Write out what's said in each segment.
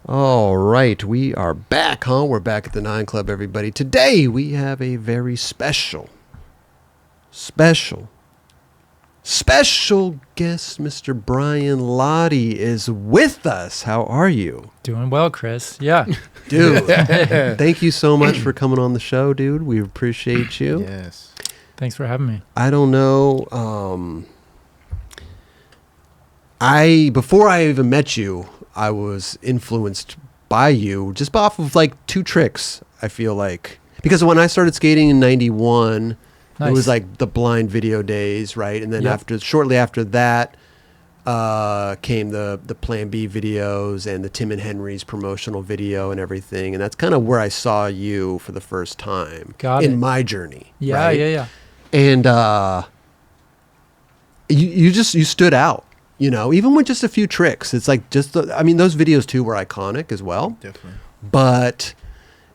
All right, we are back, huh? We're back at the 9 Club, everybody. Today, we have a very special guest. Mr. Brian Lotti is with us. How are you? Doing well, Chris. Yeah. Dude, thank you so much for coming on the show, dude. We appreciate you. Yes. Thanks for having me. I don't know. Before I even met you, I was influenced by you just off of like 2 tricks, I feel like. Because when I started skating in 91, Nice. it was like the Blind Video days, right? And then shortly after that came the Plan B videos and the Tim and Henry's promotional video and everything. And that's kind of where I saw you for the first time in my journey. Yeah, right? yeah. And you stood out. You know, even with just a few tricks, it's like those videos too were iconic as well. Definitely. But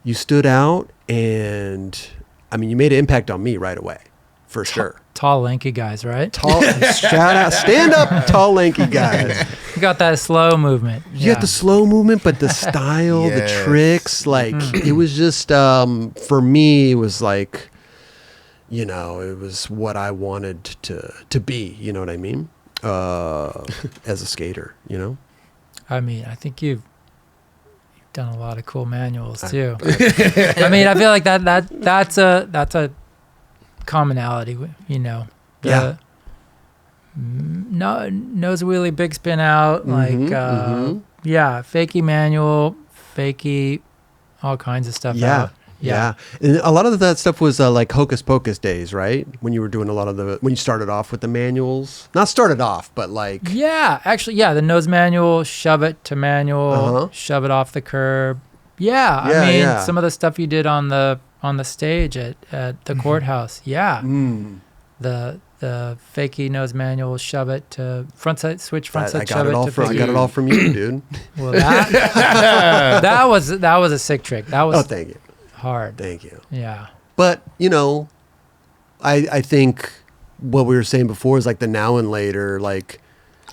you stood out, and I mean, you made an impact on me right away, for sure. Tall, lanky guys, right? Tall, shout out, stand up, tall, lanky guys. You got that slow movement. You got the slow movement, but the style, the tricks, like it was just for me, it was like, you know, it was what I wanted to be. You know what I mean? As a skater, you know? I mean, I think you've done a lot of cool manuals too. I mean, I feel like that's a commonality, you know. Nose wheelie, big spin out, fakie manual, fakie, all kinds of stuff out. Yeah. And a lot of that stuff was like Hocus Pocus days, right? When you were doing when you started off with the manuals. Not started off, but like... Yeah, actually, the nose manual, shove it to manual, shove it off the curb. I mean, some of the stuff you did on the stage at the courthouse. Yeah. The fakie nose manual, shove it to frontside switch, frontside shove it to fakie. I got it all from you, dude. Well, that was a sick trick. That was... Oh, thank you. Hard. Thank you. Yeah. But, you know, I think what we were saying before is like the now and later, like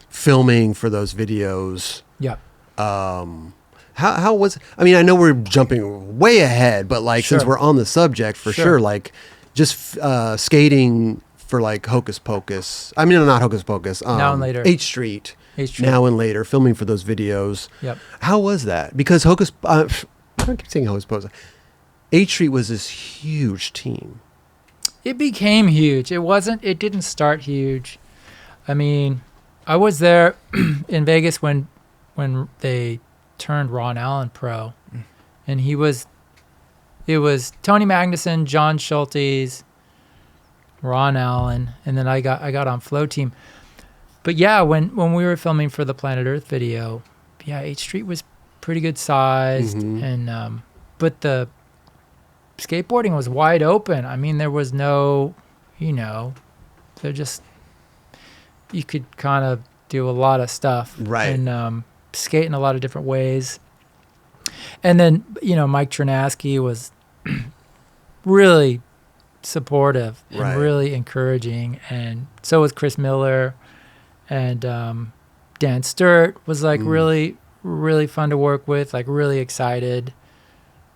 filming for those videos. Yep. How was, I mean, I know we're jumping way ahead, but like, since we're on the subject for sure, like just skating for like Hocus Pocus. I mean, not Hocus Pocus. Now and later. H Street. Now and later, filming for those videos. Yep. How was that? Because I keep saying Hocus Pocus. H Street was this huge team. It became huge. It didn't start huge. I mean, I was there in Vegas when they turned Ron Allen pro. And it was Tony Magnuson, John Schultes, Ron Allen, and then I got on Flow Team. But yeah, when we were filming for the Planet Earth video, H Street was pretty good sized, and but the skateboarding was wide open. I mean, there was no, you could kind of do a lot of stuff, right? And skate in a lot of different ways. And then, Mike Chernaski was really supportive and really encouraging, and so was Chris Miller, and Dan Sturt was like really, really fun to work with, like really excited,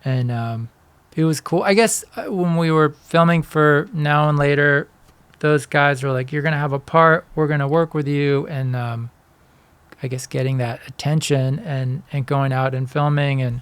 and it was cool. I guess when we were filming for Now and Later, those guys were like, "You're gonna have a part. We're gonna work with you," and I guess getting that attention and going out and filming, and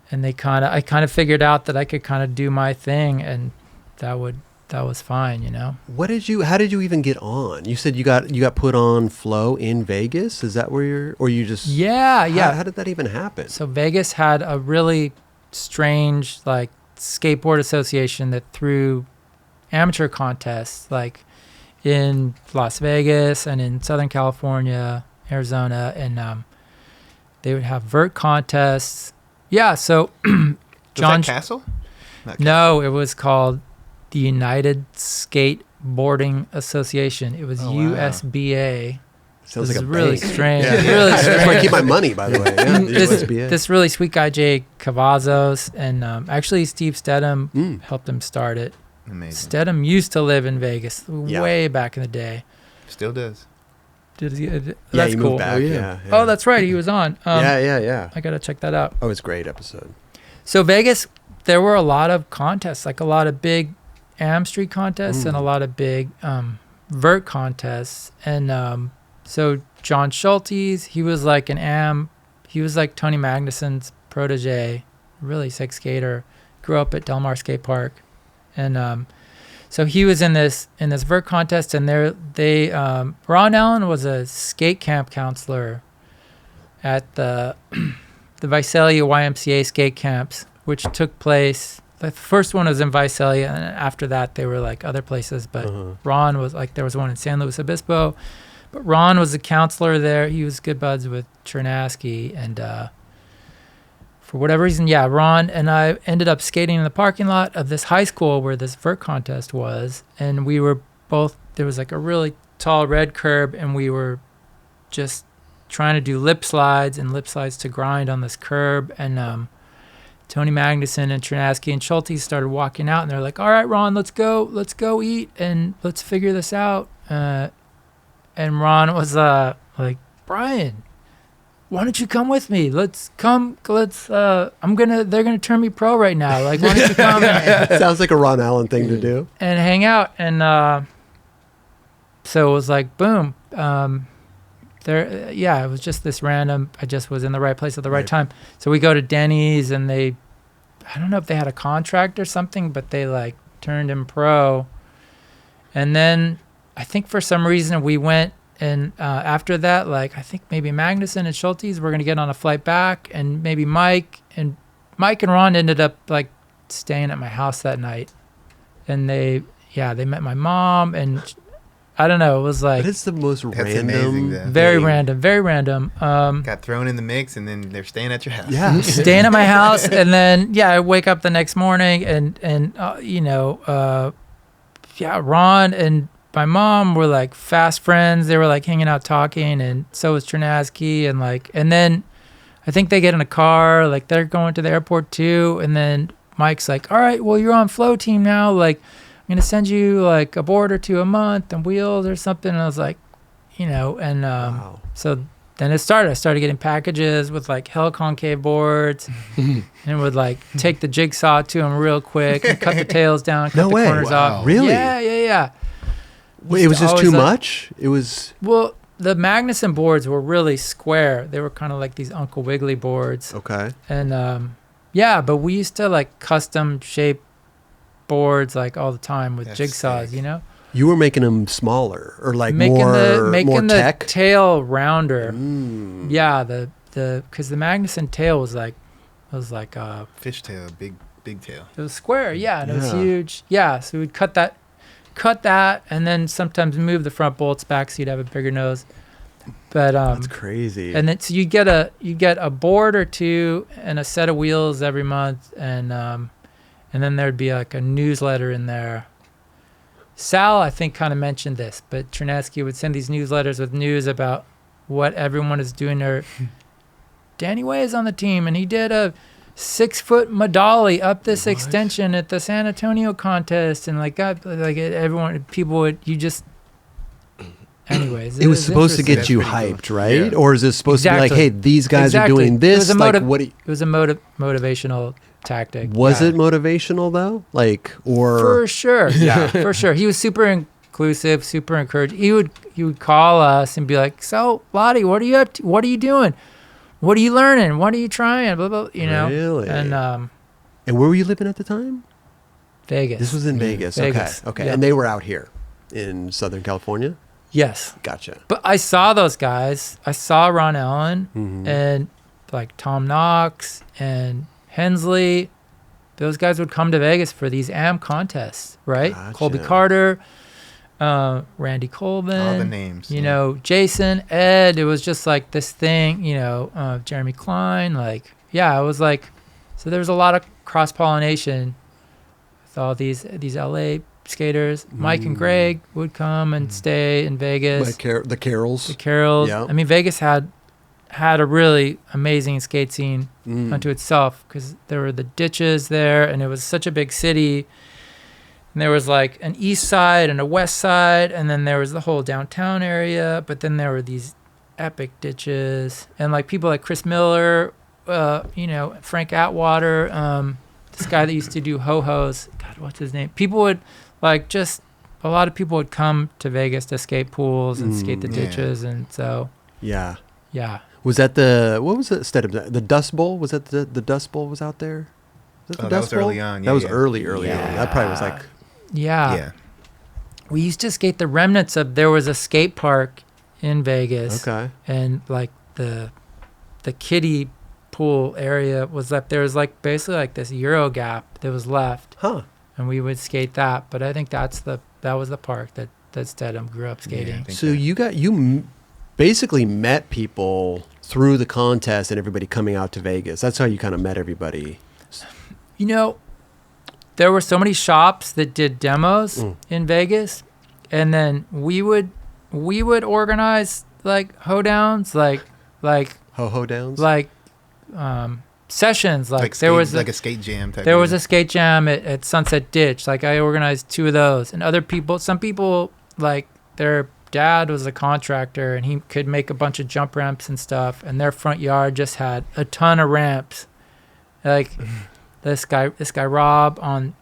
I kind of figured out that I could kind of do my thing, and that was fine, How did you even get on? You said you got put on Flow in Vegas. Is that where Yeah. How did that even happen? So Vegas had a really strange like skateboard association that threw amateur contests like in Las Vegas and in Southern California, Arizona, and they would have vert contests. Yeah, so John Castle? No, it was called the United Skateboarding Association. It was USBA. Sounds this like is a really bank. strange. Yeah. Really strange. That's where I keep my money, by the way. Yeah, this really sweet guy, Jay Cavazos, and actually Steve Stedham helped him start it. Amazing. Stedham used to live in Vegas way back in the day. Still does. That's he cool. moved back. Yeah. Oh, that's right. He was on. Yeah. I got to check that out. Oh, it's a great episode. So Vegas, there were a lot of contests, like a lot of big Am Street contests and a lot of big vert contests. And so John Schultes, he was like he was like Tony Magnuson's protege, really sick skater, grew up at Del Mar Skate Park. And so he was in this vert contest, and Ron Allen was a skate camp counselor at the Visalia YMCA skate camps, which took place. The first one was in Visalia, and after that they were like other places. But Ron was like, there was one in San Luis Obispo, but Ron was a counselor there. He was good buds with Chernaski, and for whatever reason, Ron and I ended up skating in the parking lot of this high school where this vert contest was, and we were both, there was like a really tall red curb, and we were just trying to do lip slides to grind on this curb, and Tony Magnuson and Chernaski and Schulte started walking out, and they're like, all right, Ron, let's go eat, and let's figure this out. And Ron was like, Brian, why don't you come with me? They're gonna turn me pro right now. Like, why don't you come? Sounds like a Ron Allen thing to do. And hang out. And so it was like, boom. It was just this random, I just was in the right place at the right time. So we go to Denny's, and I don't know if they had a contract or something, but they like turned him pro. And then I think for some reason we went, and after that, like, I think maybe Magnuson and Schultes were going to get on a flight back, and maybe Mike and Ron ended up like staying at my house that night. And they met my mom, and I don't know, it was like, but it's the most random, amazing, very random. Got thrown in the mix, and then they're staying at your house. Yeah. Staying at my house, and then I wake up the next morning, and Ron and my mom were like fast friends. They were like hanging out talking, and so was Chernaski, and then I think they get in a car, like they're going to the airport too, and then Mike's like, all right, well, you're on flow team now, like I'm gonna send you like a board or two a month and wheels or something. And I was like, wow. So then it started. I started getting packages with like hell concave boards, and would like take the jigsaw to them real quick and cut the tails down, cut the corners off. Really? Yeah. Wait, it was just too much? It was... Well, the Magnuson boards were really square. They were kind of like these Uncle Wiggly boards. Okay. And but we used to like custom shape boards like all the time with jigsaws, sick. You were making them smaller, or like making more the tech? Tail rounder. Yeah, because the Magnuson tail was like fishtail, big tail. It was square, and it was huge. Yeah, so we'd cut that, and then sometimes move the front bolts back so you'd have a bigger nose. But that's crazy. And then so you get a board or two and a set of wheels every month, and then there'd be like a newsletter in there. Sal, I think, kind of mentioned this, but Chernaski would send these newsletters with news about what everyone is doing there. Danny Way is on the team, and he did a 6-foot Madali up this extension at the San Antonio contest, and anyways, it was supposed to get you hyped, right? Yeah. Or is it supposed to be like, hey, these guys are doing this? It was a motivational tactic. Was it motivational though? Like, or for sure, for sure. He was super inclusive, super encouraging. He would call us and be like, "So, Lotti, what are you up to? What are you doing? What are you learning? What are you trying?" Blah blah. Really? And where were you living at the time? Vegas. This was in Vegas. Okay. Yep. And they were out here in Southern California. Yes. Gotcha. But I saw those guys. I saw Ron Allen and like Tom Knox and Hensley. Those guys would come to Vegas for these AM contests, right? Gotcha. Colby Carter, Randy Colvin. All the names. Jason, Ed. It was just like this thing, Jeremy Klein. Like, it was like, so there was a lot of cross-pollination with all these LA skaters. Mike and Greg would come and stay in Vegas. The Carrolls. Yeah. I mean, Vegas had a really amazing skate scene unto itself, because there were the ditches there, and it was such a big city And there was like an east side and a west side, and then there was the whole downtown area. But then there were these epic ditches, and like people like Chris Miller, Frank Atwater, this guy that used to do ho-hos. God, what's his name? People would a lot of people would come to Vegas to skate pools and skate the ditches, and so yeah. Was that what was it instead of the Dust Bowl? Was that the Dust Bowl was out there? Was that the Dust Bowl? That was early on. That was early on. That probably was like. Yeah. We used to skate the remnants of. There was a skate park in Vegas. Okay. And like the kiddie pool area was left. There was like basically like this Euro gap that was left. Huh. And we would skate that. But I think that was the park that Stedham grew up skating. So you basically met people through the contest and everybody coming out to Vegas. That's how you kind of met everybody. There were so many shops that did demos in Vegas, and then we would organize like hoedowns, like ho downs, like sessions. Like there was like a skate jam. There was a skate jam at Sunset Ditch. Like I organized 2 of those, and some people like their dad was a contractor and he could make a bunch of jump ramps and stuff, and their front yard just had a ton of ramps. Like this guy Rob and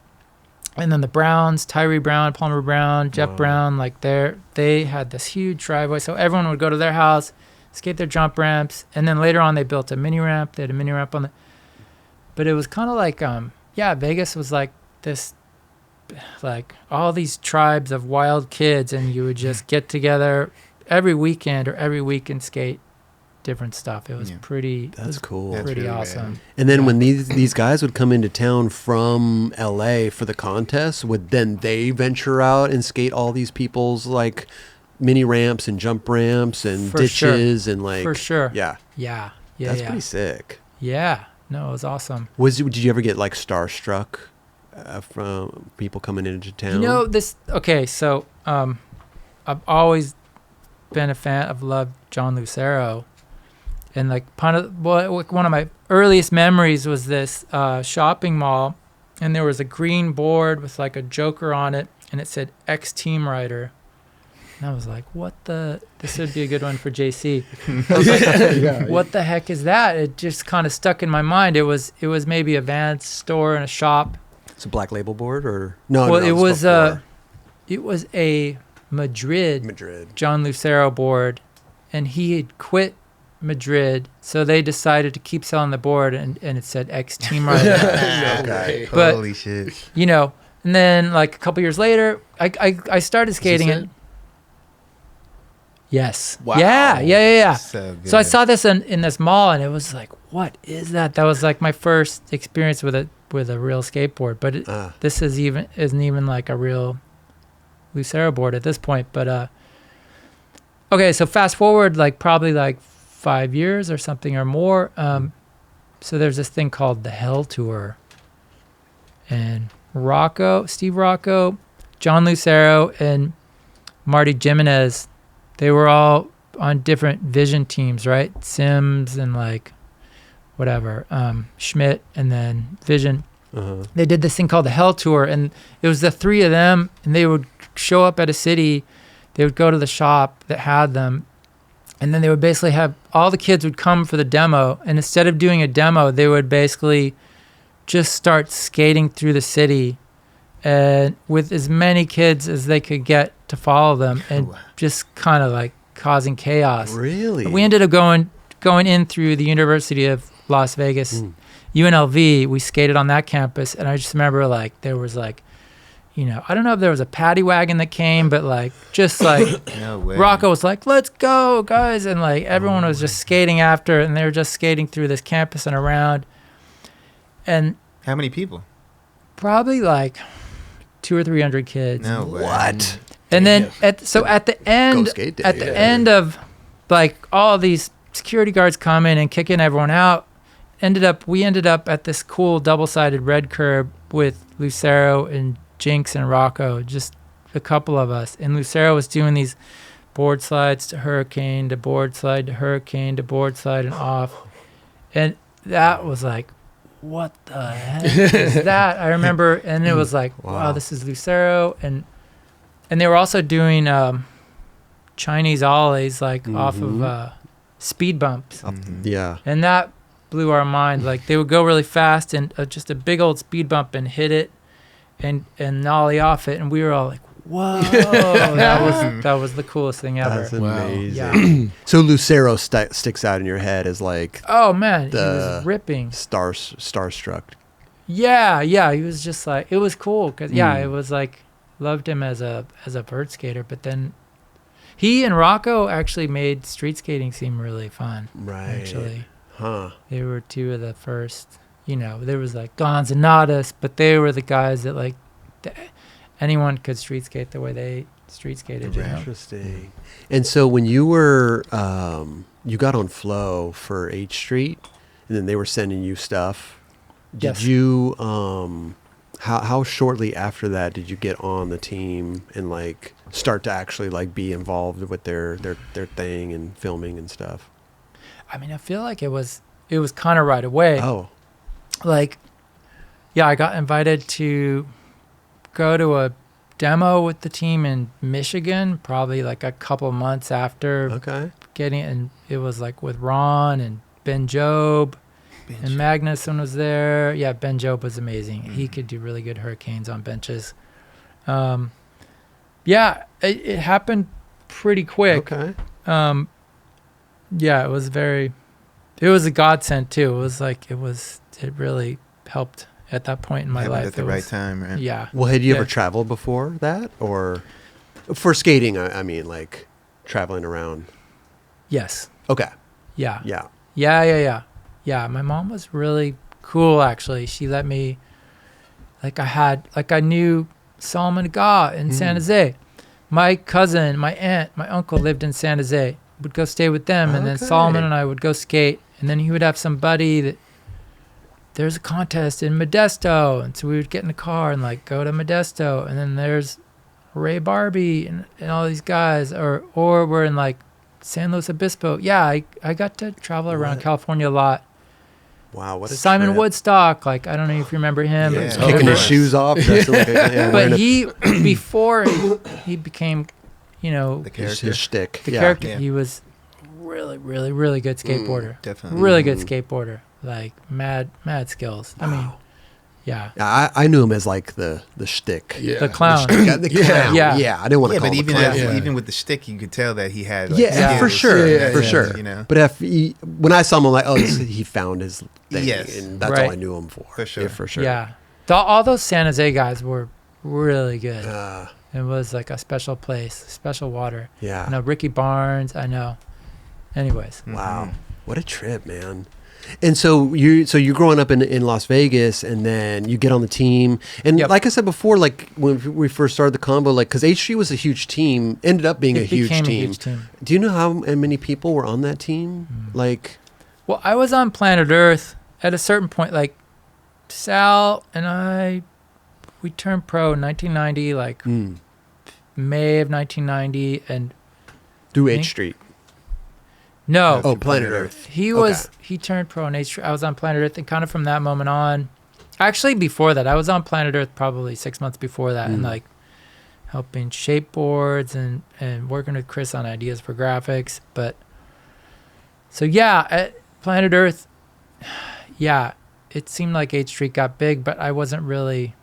then the Browns, Tyree Brown, Palmer Brown, Jeff Brown, like they had this huge driveway, so everyone would go to their house, skate their jump ramps, and then later on they built a mini ramp. They had a mini ramp on but it was kind of like Vegas was like this, like all these tribes of wild kids, and you would just get together every weekend or every week and skate different stuff. It was pretty. That's cool. Pretty really awesome. Rad. And then when these guys would come into town from LA for the contest, would then they venture out and skate all these people's like mini ramps and jump ramps and ditches and like for sure. Yeah. That's pretty sick. Yeah. No, it was awesome. Did you ever get like starstruck from people coming into town? So I've always been a fan of loved John Lucero. And like one of my earliest memories was this shopping mall, and there was a green board with like a Joker on it, and it said XTeam Rider. And I was like, this would be a good one for JC. I was like, what the heck is that? It just kind of stuck in my mind. It was maybe a Vans store and a shop. It's a Black Label board or no? Well, it was a Madrid John Lucero board, and he had quit Madrid, so they decided to keep selling the board, and it said XTeam Rider. Okay. But, holy shit. And then like a couple years later, I started skating it. Yes. Wow. Yeah. So good. So I saw this in this mall, and it was like, what is that? That was like my first experience with a real skateboard. But this isn't even like a real Lucero board at this point. But okay, so fast forward like probably like 5 years or something or more. So there's this thing called the Hell Tour, and Steve Rocco, John Lucero, and Marty Jimenez, they were all on different vision teams, right? Sims and like whatever, Schmitt, and then Vision. They did this thing called the Hell Tour, and it was the 3 of them, and they would show up at a city. They would go to the shop that had them, and then they would basically have all the kids would come for the demo, and instead of doing a demo, they would basically just start skating through the city, and with as many kids as they could get to follow them, and just kind of like causing chaos. Really? We ended up going in through the University of Las Vegas, UNLV. We skated on that campus, and I just remember like there was like, I don't know if there was a paddy wagon that came, but like just like no way. Rocco was like, let's go, guys, and like everyone was just skating after, and they were just skating through this campus and around. And how many people? Probably like 200 or 300 kids. No way. What? And then at the end of like all these security guards coming and kicking everyone out, we ended up at this cool double-sided red curb with Lucero and Jinx and Rocco, just a couple of us. And Lucero was doing these board slides to hurricane, to board slide, to hurricane, to board slide, and off. And that was like, what the heck is that? I remember, and it was like, wow, this is Lucero, and they were also doing Chinese ollies like off of speed bumps. Yeah. And that blew our mind. Like they would go really fast and just a big old speed bump and hit it and ollie off it, and we were all like, whoa, that was the coolest thing ever. That's amazing. Yeah. So Lucero sticks out in your head as like Oh man, he was ripping. Starstruck. Yeah, he was just like, it was cool because it was like, loved him as a vert skater, but then he and Rocco actually made street skating seem really fun. Right. Actually. Huh. They were two of the first, there was like Gons and Nadas, but they were the guys that like anyone could street skate the way they street skated. Interesting. And so when you were, you got on Flow for H Street, and then they were sending you stuff. Did you, how shortly after that did you get on the team and like start to actually like be involved with their thing and filming and stuff? I mean, I feel like it was kind of right away. Oh. Like, yeah, I got invited to go to a demo with the team in Michigan, probably like a couple months after getting, and it was like with Ron and Ben Job and Magnuson was there. Yeah, Ben Job was amazing. He could do really good hurricanes on benches. Yeah, it happened pretty quick. Okay. Yeah, it was a godsend too. It was like, it really helped at that point in my life. At the right time, right? Yeah. Well, had you ever traveled before that, or for skating? I mean, like traveling around. Yes. Okay. Yeah. Yeah. Yeah. My mom was really cool, actually. She let me, I knew Solomon Ga in San Jose. My cousin, my aunt, my uncle lived in San Jose. Would go stay with them, and then Solomon and I would go skate, and then he would have some buddy that there's a contest in Modesto, and so we would get in the car and like go to Modesto, and then there's Ray Barbie and all these guys, or we're in like San Luis Obispo. Yeah, I got to travel around California a lot. Wow, what a Simon trip. Woodstock, like I don't know if you remember him. Yeah. Kicking his shoes off. But he, before he became, The character. His shtick. the character, he was really, really, really good skateboarder. Definitely. Really good skateboarder. Like mad skills. I mean, yeah. I knew him as like the shtick. Yeah. The clown. The clown. Yeah. Yeah. I didn't want to Yeah, call but him the clown. even with the stick, you could tell that he had. Like, Yeah, for skills. sure, for Yeah, sure. You know. But when I saw him, I'm like, oh, he found his thing, Yes. and that's Right. all I knew him for. For sure. Yeah, for sure. Yeah. All those San Jose guys were really good. Uh, It was like a special place, special water. yeah. I know Ricky Barnes. I know. Anyways. Wow, what a trip, man! And so you're growing up in Las Vegas, and then you get on the team, and like I said before, like when we first started the combo, like because H3 was a huge team, ended up being a huge team. Do you know how many people were on that team? Like, well, I was on planet Earth at a certain point. Like Sal and I, we turned pro in 1990, like May of 1990, and through H Street. No. Oh, Planet Earth. He turned pro on H3. I was on Planet Earth, and kind of from that moment on, actually before that, I was on Planet Earth probably 6 months before that, and like helping shape boards and working with Chris on ideas for graphics. But so yeah, at Planet Earth, yeah, it seemed like H Street got big, but I wasn't really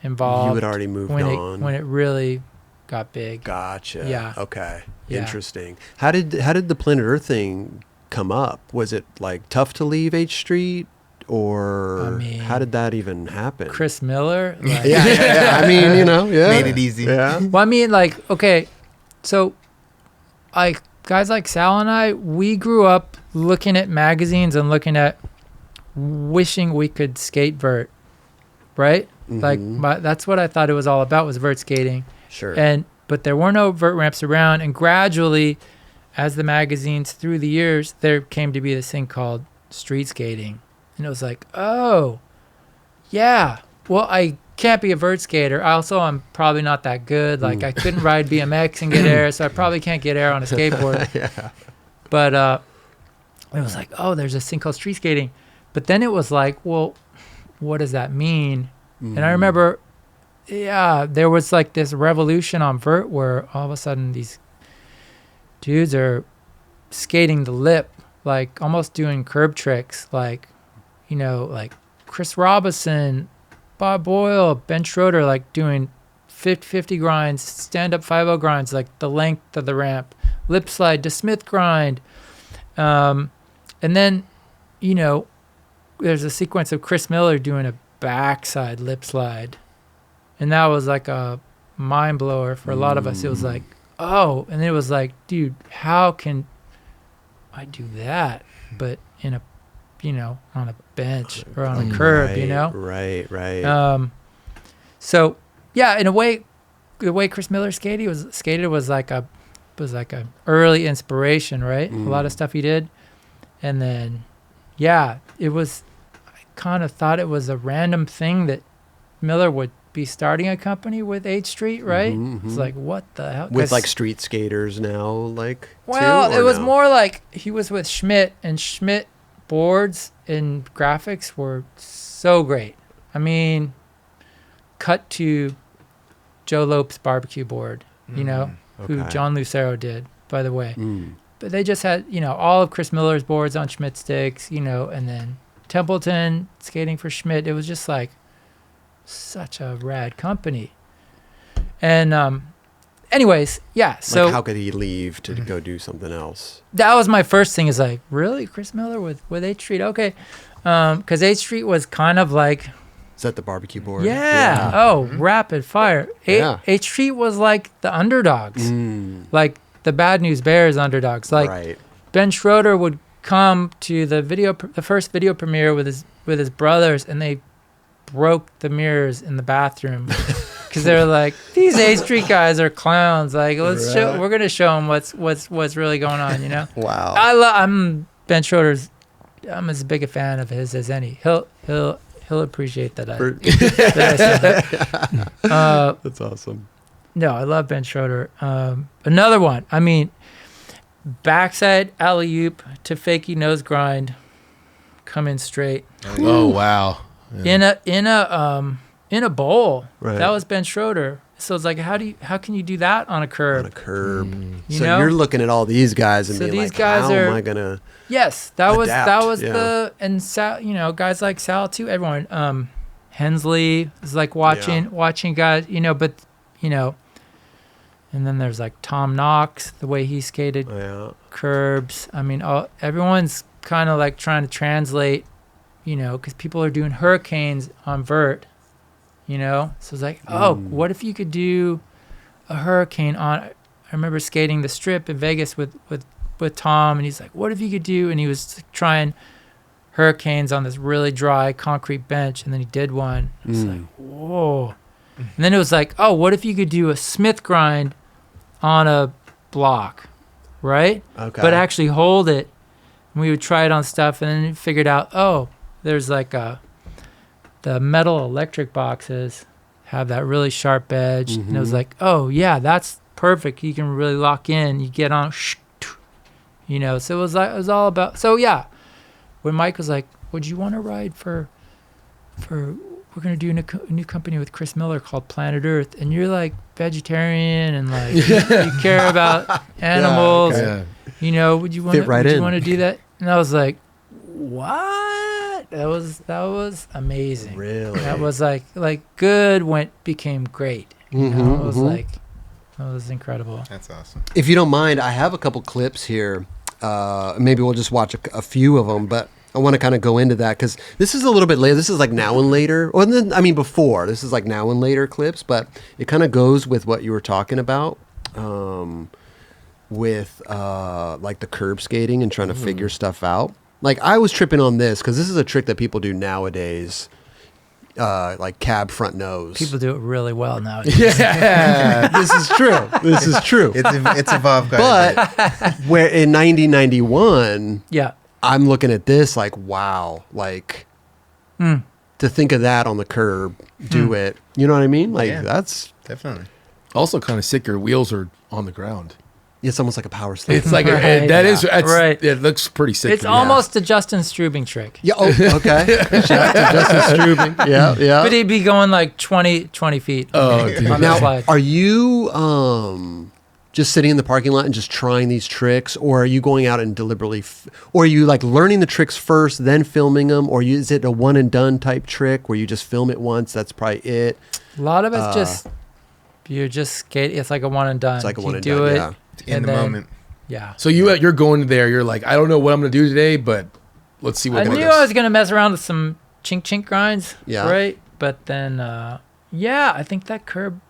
involved. You had already moved on when it really got big. Gotcha. Yeah. Okay. Yeah. Interesting. How did the Planet Earth thing come up? Was it like tough to leave H Street, or I mean, how did that even happen? Chris Miller. Like, yeah. I mean, Made it easy. Yeah. Well, I mean, like, okay, so, like, guys like Sal and I, we grew up looking at magazines and looking at wishing we could skate vert, right? Like, that's what I thought it was all about, was vert skating. Sure. But there were no vert ramps around, and gradually, as the magazines through the years, there came to be this thing called street skating. And it was like, oh, yeah, well, I can't be a vert skater. Also, I'm probably not that good. Like, I couldn't ride BMX and get air, so I probably can't get air on a skateboard. Yeah. But it was like, oh, there's this thing called street skating. But then it was like, well, what does that mean? And I remember, there was like this revolution on vert where all of a sudden these dudes are skating the lip, like almost doing curb tricks, like, like Chris Robinson, Bob Boyle, Ben Schroeder, like doing 50 grinds, stand-up 5-0 grinds, like the length of the ramp, lip slide to Smith grind. And then, there's a sequence of Chris Miller doing a backside lip slide. And that was like a mind blower for a lot of us. It was like, oh, and it was like, dude, how can I do that? But in a, on a bench or on a curb, Right. So yeah, in a way, the way Chris Miller skated was like a early inspiration, right? A lot of stuff he did. And then, I kind of thought it was a random thing that Miller would be starting a company with H Street, right? It's like, what the hell? With like street skaters now, like. Well, it was more like he was with Schmitt, and Schmitt boards and graphics were so great. I mean, cut to Joe Lope's barbecue board, who John Lucero did, by the way. But they just had, all of Chris Miller's boards on Schmitt Stix, and then Templeton skating for Schmitt. It was just like such a rad company. And anyways, so like how could he leave to go do something else? That was my first thing, is like, really, Chris Miller with H Street? Okay. Because H Street was kind of like, is that the barbecue board? Yeah. Oh, rapid fire. H Street was like the underdogs, like the Bad News Bears underdogs. Like Ben Schroeder would come to the first video premiere with his brothers, and they broke the mirrors in the bathroom because they were like, these H Street guys are clowns. Like, we're gonna show them what's really going on. Wow. I'm Ben Schroeder's. I'm as big a fan of his as any. He'll appreciate that I said that. That's awesome. No, I love Ben Schroeder. Another one. I mean, backside alley-oop to fakie nose grind, come in straight. Oh wow! Yeah. In a bowl. Right. That was Ben Schroeder. So it's like, how can you do that on a curb? You're looking at all these guys and being these like, guys how am I gonna? Yes, that was adapt? and Sal, guys like Sal too. Everyone, Hensley is like watching guys, but and then there's like Tom Knox, the way he skated curbs. I mean, everyone's kind of like trying to translate, because people are doing hurricanes on vert, So it's like, what if you could do a hurricane on? I remember skating the strip in Vegas with Tom, and he's like, what if you could do? And he was trying hurricanes on this really dry concrete bench, and then he did one. It's like, whoa. And then it was like, what if you could do a Smith grind on a block, right? Okay. But actually hold it. And we would try it on stuff, and then figured out, there's like the metal electric boxes have that really sharp edge. And it was like, that's perfect. You can really lock in. You get on, so it was all about. So yeah, when Mike was like, would you want to ride for we're going to do a new company with Chris Miller called Planet Earth, and you're like vegetarian and like you care about animals, would you want to do that? And I was like, what? That was amazing. Really? That was like good became great. It was like, that was incredible. That's awesome. If you don't mind, I have a couple clips here. Maybe we'll just watch a few of them, but I want to kind of go into that because this is a little bit later. This is like now and later, or then before. This is like now and later clips, but it kind of goes with what you were talking about, with like the curb skating and trying to figure stuff out. Like I was tripping on this because this is a trick that people do nowadays, like cab front nose. People do it really well nowadays. Yeah, this is true. It's evolved quite a bit. But where in 1991, yeah. I'm looking at this like, wow, like to think of that on the curb, do it. You know what I mean? Like that's definitely also kind of sick. Your wheels are on the ground. It's almost like a power slide. It's like that's right. It looks pretty sick. It's almost a Justin Strubing trick. Yeah. Oh, okay. Shout out to Justin Strubing. Yeah, yeah. But he'd be going like 20 feet. Oh, dude. On Now, slide. are you just sitting in the parking lot and just trying these tricks, or are you going out and deliberately, or are you like learning the tricks first, then filming them, or is it a one and done type trick where you just film it once? That's probably it. A lot of it's you're just skating. It's like a one and done. It's like a one and do done. it, Yeah. In the moment. Yeah. So you're going there. You're like, I don't know what I'm gonna do today, but let's see what. I knew I was gonna mess around with some chink grinds. Yeah. Right. But then, I think that curb.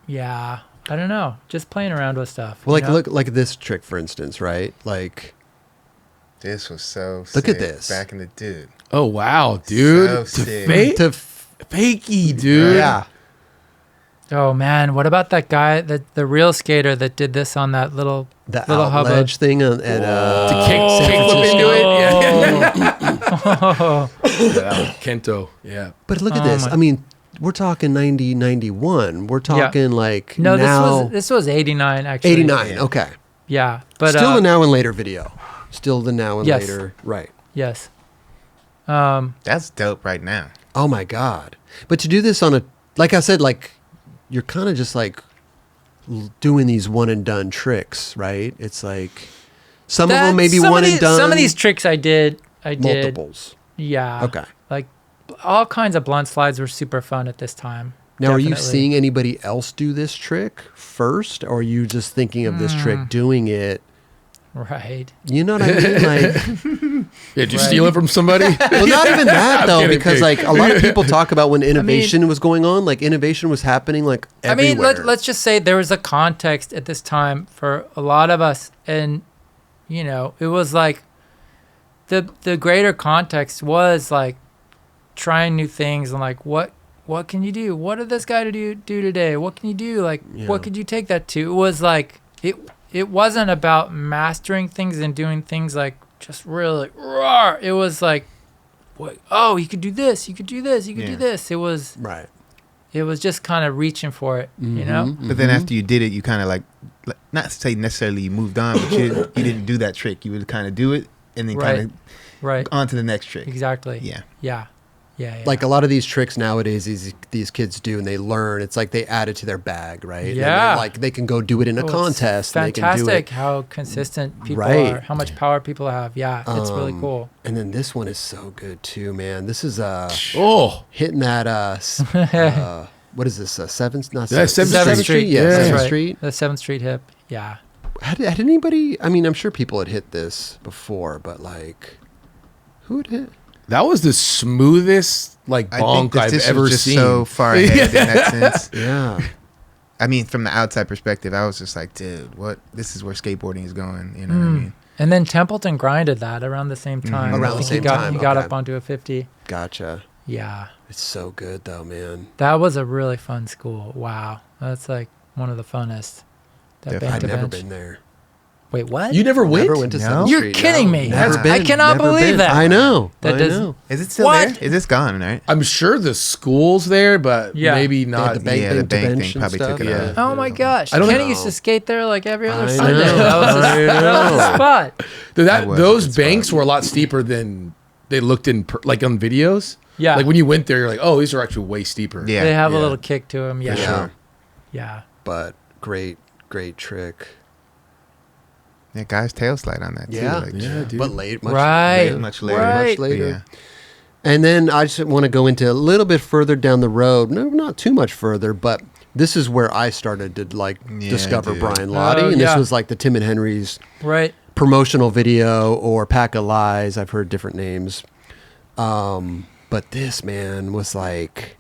Yeah. I don't know. Just playing around with stuff. Well, look at this trick, for instance, right? Like, this was so look sick at this. back in the dude. Oh wow, dude! So sick. Fakey, dude. Yeah. Oh man, what about that guy, the real skater that did this on that little Out ledge thing at to kick into it. Yeah. Kento. Yeah. But look at this. I mean, we're talking 90, 91. We're talking like no, now. this was 89 actually. 89. Yeah. Okay. Yeah, but Still the now and later video. Still the now and Yes. later. Right. yes. That's dope right now. Oh my God. But to do this on like I said, like you're kind of just like doing these one and done tricks, right? It's like some of them maybe one and done. Some of these tricks I did. Multiples. Yeah. Okay. Like all kinds of blunt slides were super fun at this time. Now, are you Definitely. seeing anybody else do this trick first, or are you just thinking of this trick doing it? Right. You know what I mean? Like, Did you steal it from somebody? well, not even that though, kidding, because like a lot of people talk about when innovation was going on, like innovation was happening like everywhere. I mean, let's just say there was a context at this time for a lot of us, and it was like the greater context was like trying new things and like what can you do? What did this guy do today? What can you do? Like what could you take that to? It was like it wasn't about mastering things and doing things like just really raw. It was like, you could do this, you could do this, you could do this. It was right. It was just kind of reaching for it, you know? But then after you did it, you kind of like, not say necessarily you moved on, but you didn't do that trick. You would kind of do it and then kind of on to the next trick. Exactly. Yeah. Yeah. Like a lot of these tricks nowadays, these kids do, and they learn. It's like they add it to their bag, right? Yeah. And like they can go do it in a contest. Fantastic and they can do it. how consistent people are, how much power people have. Yeah, it's really cool. And then this one is so good too, man. This is hitting that what is this? Seventh? Not Yeah, Seventh Street. Yeah, That's 7th right. Street. The 7th Street hip. Yeah. Had anybody? I mean, I'm sure people had hit this before, but like, who had hit? That was the smoothest bonk I've ever just seen. So far ahead in that sense. Yeah. I mean, from the outside perspective, I was just like, dude, what? This is where skateboarding is going. You know what I mean? And then Templeton grinded that around the same time. Around I the think same time, He got okay. up onto a 50. Gotcha. Yeah. It's so good though, man. That was a really fun school. Wow. That's like one of the funnest. That Definitely. bank I've to never bench. been there. Wait, what? You never went? Never went to No? 7th You're Street. kidding no. me. Never I been. cannot Never believe been. that. I know. That I doesn't- know. Is it still What? there? Is this gone, right? I'm sure the school's there, but Yeah. maybe They had not. the bank Yeah, thing the to bank bench thing and probably stuff. took it Yeah. out. Oh my gosh. I don't Kenny know. used to skate there like every other I Sunday. know. That was the spot. That was a Those good spot. banks were a lot steeper than they looked on videos. Yeah. Like when you went there, you're like, oh, these are actually way steeper. Yeah. They have a Yeah. little kick to them. Yeah. Yeah. Yeah. But great trick. Yeah, guys tail slide on that too. Yeah. Like, Yeah, dude. But late, much Right. later, Much later. Right. much later. Yeah. And then I just want to go into a little bit further down the road. No, not too much further, but this is where I started to Yeah, discover dude. Brian Lotti, Oh, and yeah. this was like the Tim and Henry's Right. promotional video or Pack of Lies. I've heard different names. But this, man, was like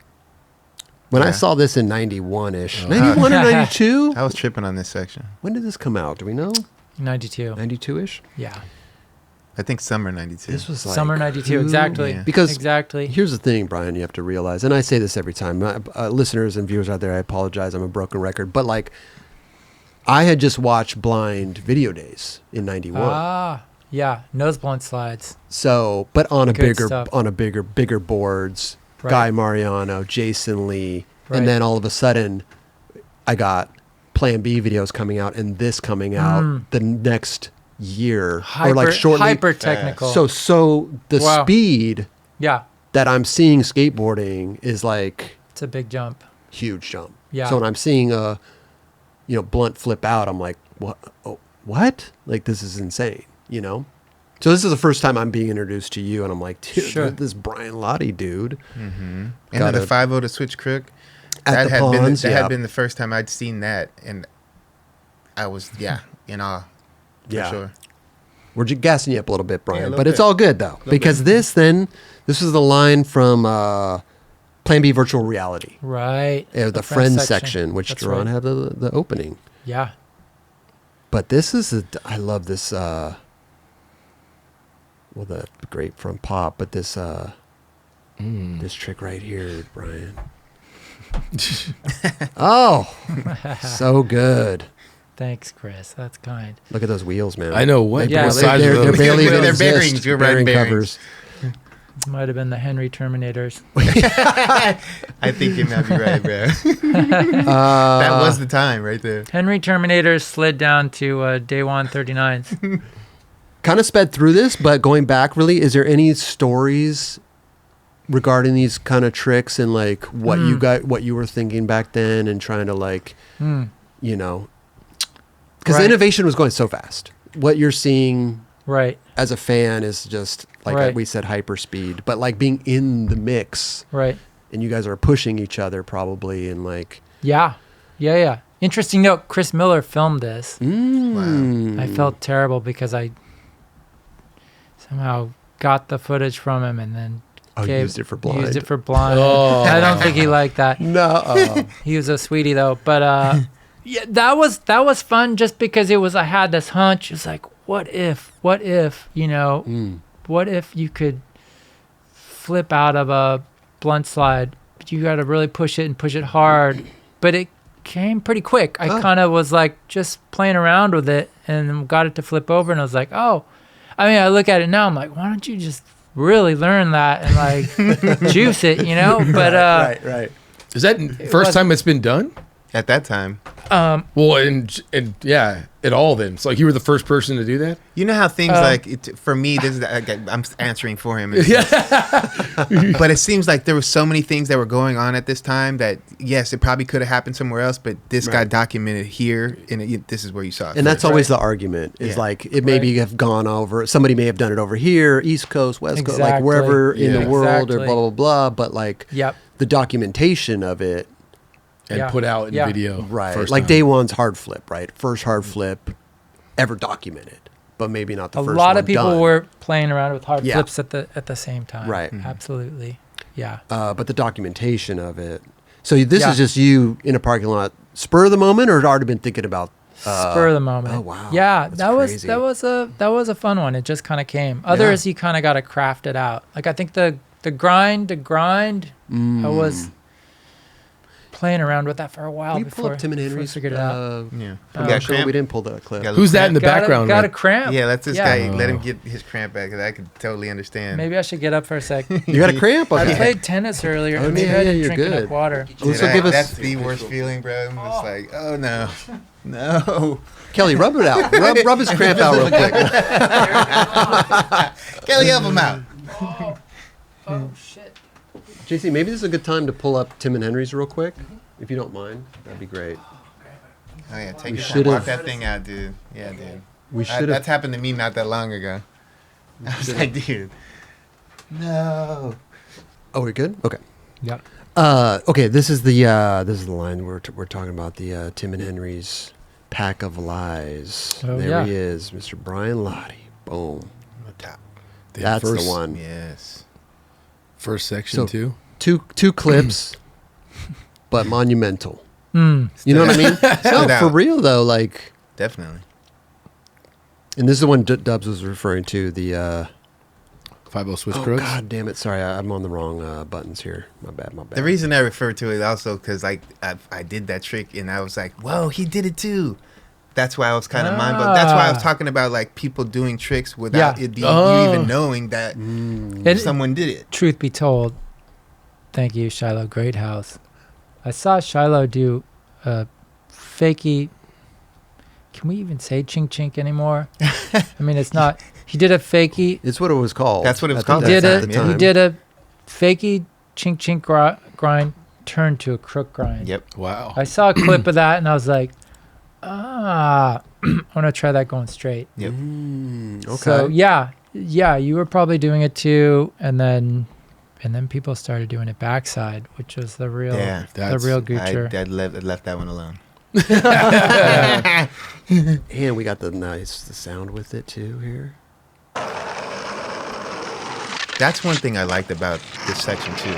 when I Yeah. saw this in 91-ish. 91 or 92? I was tripping on this section. When did this come out? Do we know? 92. 92-ish? Yeah. I think summer 92. This was like Summer 92. who- Exactly. Yeah. Because exactly. here's the thing, Brian, you have to realize, and I say this every time, listeners and viewers out there, I apologize, I'm a broken record, but like, I had just watched Blind Video Days in 91. Yeah. Nose blunt slides. So, but on a Good stuff. bigger boards, Right. Guy Mariano, Jason Lee, Right. and then all of a sudden, I got Plan B videos coming out and this coming out the next year, or like shortly. Hyper technical. So the speed that I'm seeing skateboarding is like, it's a big jump. Huge jump. Yeah. So when I'm seeing a, blunt flip out, I'm like, what? Oh, what? Like, this is insane, So this is the first time I'm being introduced to you, and I'm like, dude, this Brian Lotti dude. Mm-hmm. And then the 5-0 to switch crook. That had been the first time I'd seen that, and I was in awe. For sure. We're just gassing you up a little bit, Brian, but bit. it's all good though, because this is the line from Plan B Virtual Reality, right? The Friends section, which Duran had the opening. Yeah. But this is I love this. The great from Pop, but this this trick right here, Brian. Oh, so good. Thanks, Chris. That's kind. Look at those wheels, man. I know what. Yeah, they're barely they're bearings. You're right, covers. Might have been the Henry Terminators. I think you might be right, bro. That was the time right there. Henry Terminators slid down to day 139s. Kind of sped through this, but going back, really, is there any stories regarding these kind of tricks and like what you were thinking back then, and trying to because the innovation was going so fast. What you're seeing as a fan is just like we said, hyper speed, but like being in the mix, and you guys are pushing each other probably, and like yeah. Interesting note: Chris Miller filmed this. Wow. I felt terrible because I somehow got the footage from him and then used it for blind. Oh. I don't think he liked that. No. He was a sweetie though. But that was fun just because I had this hunch. It was like, what if, what if you could flip out of a blunt slide, but you got to really push it and push it hard. But it came pretty quick. I kind of was like just playing around with it and got it to flip over, and I was like, I look at it now, I'm like, why don't you just really learn that and like juice it, But right. Is that first time it's been done? At that time. Well, and at all then. So like you were the first person to do that? You know how things for me, this is I'm answering for him. But it seems like there were so many things that were going on at this time that, yes, it probably could have happened somewhere else, but this got documented here, and this is where you saw it. And that's always the argument, is like it maybe have gone over, somebody may have done it over here, East Coast, West Coast, like wherever in the world or blah, blah, blah, but like the documentation of it, and put out in video. Right. Like day one's hard flip, right? First hard flip ever documented, but maybe not the first one. A lot of people were playing around with hard Yeah. flips at the same time. Right. Mm-hmm. Absolutely. Yeah. But the documentation of it. So this is just you in a parking lot, spur of the moment, or had already been thinking about spur of the moment. Oh wow. Yeah, That's that was a fun one. It just kind of came. Others you kind of got to craft it out. Like I think the grind, I was playing around with that for a while before Tim and Henry's figured it out. We didn't pull that clip. Who's that in the background? Got a cramp. Yeah, let's this guy let him get his cramp back, because I could totally understand. Maybe I should get up for a sec. You got a cramp? Okay. I played tennis earlier. Oh, maybe yeah, I didn't you're drink good. enough water. Dude, So give us that's the worst feeling, bro. I'm just like, oh no. Kelly, rub it out. Rub his cramp out real quick. Kelly, help him out. Oh shit. JC, maybe this is a good time to pull up Tim and Henry's real quick, if you don't mind. That'd be great. Oh yeah, take your time. Walk that thing out, dude. Yeah, dude. We should. That's happened to me not that long ago. I was like, dude, no. Oh, we're good. Okay. Yep. Okay. This is the line we're talking about, the Tim and Henry's Pack of Lies. Oh, there he is, Mr. Brian Lotti. Boom. That's the one. Yes. First section too. Two clips, but monumental. Mm. You know what I mean? No, for real though. Like definitely. And this is the one Dubs was referring to, the 5-0 Swiss Crooks. God damn it! Sorry, I'm on the wrong buttons here. My bad. The reason I refer to it also because like I did that trick and I was like, whoa, he did it too. That's why I was kind of mind blown. That's why I was talking about like people doing tricks without it being you even knowing that someone did it. Truth be told, thank you, Shiloh Greathouse. I saw Shiloh do a fakey. Can we even say chink chink anymore? I mean, it's not. He did a fakey. It's what it was called. That's what it was I think called. He that's did at the a he time. did a fakey chink chink grind turned to a crook grind. Yep. Wow. I saw a clip of that and I was like, I want to try that going straight. Yep. Okay. So yeah, you were probably doing it too, and then people started doing it backside, which was the real Yeah, the real Goocher. I left that one alone. And we got the sound with it too here. That's one thing I liked about this section too.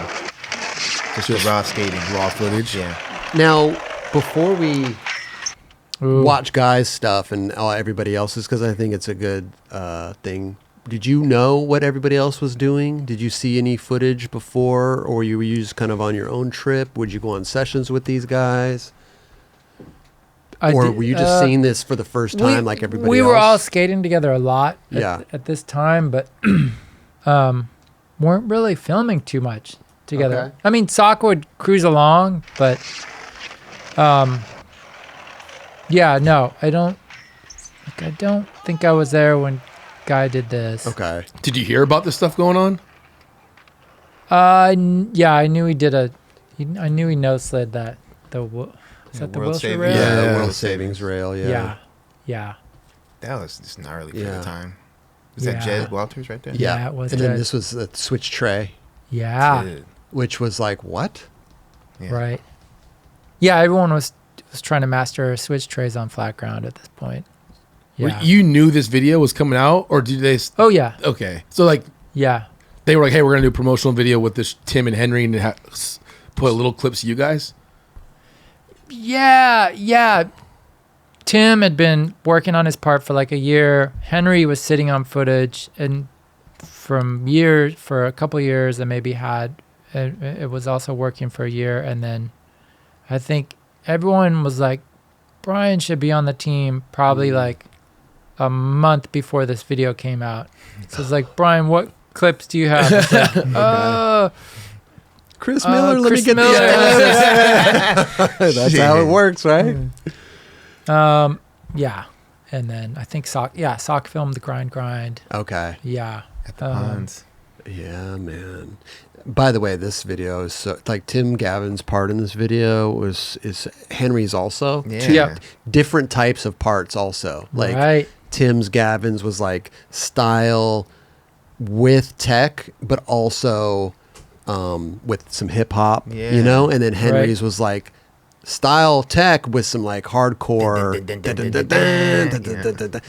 Just the raw skating, Raw footage. Yeah. Now, before we Ooh. watch guys' stuff and everybody else's, because I think it's a good thing. Did you know what everybody else was doing? Did you see any footage before, or were you just kind of on your own trip? Would you go on sessions with these guys? Or were you just seeing this for the first time like everybody else? We were all skating together a lot Yeah. at this time, but weren't really filming too much together. Okay. I mean, Sock would cruise along, but yeah, no, I don't think I was there when Guy did this. Okay. Did you hear about this stuff going on? Yeah, I knew he did I knew he no-slid that. Is that the World Wilshire Savings. rail? Yeah, Yeah. World Savings Rail, Yeah. That was just gnarly for Yeah. the time. Was that Yeah. Jed Walters right there? Yeah, it was And then Jed. this was the switch tray, Yeah. Dude. which was like, what? Yeah. Right. Yeah, everyone was trying to master switch trays on flat ground at this point. Yeah. You knew this video was coming out, or did they? Oh yeah. Okay, so like Yeah. they were like, "Hey, we're gonna do a promotional video with this Tim and Henry, and put little clips of you guys." Yeah. Tim had been working on his part for like a year. Henry was sitting on footage, and for a couple years, and maybe it was also working for a year, and then I think everyone was like, Brian should be on the team probably like a month before this video came out. So it's like, Brian, what clips do you have? It's like, Chris Miller, let Chris me get Miller. these. That's how it works, right? Yeah. And then I think Sock filmed the grind. Okay. Yeah. At the ponds. Yeah, man. By the way, this video is so like Tim Gavin's part in this video is Henry's also. Yeah. Two Yep. different types of parts also. Like Right. Tim's Gavin's was like style with tech, but also with some hip hop, Yeah. you know, and then Henry's was like style tech with some like hardcore.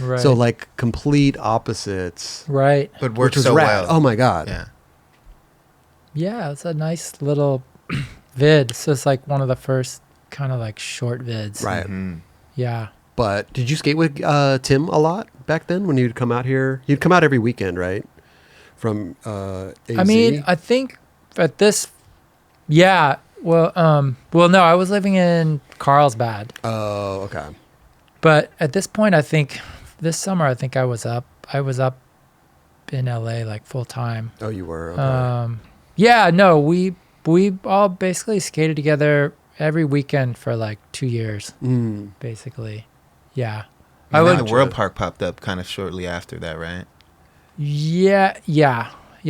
Right. So like complete opposites. Right. But Which worked was so rad. well. Oh my god. Yeah. Yeah, it's a nice little vid. So it's like one of the first kind of like short vids. Right. Mhm. Yeah. But did you skate with Tim a lot back then when you'd come out here? You'd come out every weekend, right? From AZ? I mean, I think at this, yeah. Well, no, I was living in Carlsbad, Oh, okay. but at this point, I think this summer, I was up in LA like full time. Oh, you were. Okay. Yeah, no, we all basically skated together every weekend for like 2 years, basically. Yeah. And then the World Park popped up kind of shortly after that, right? Yeah.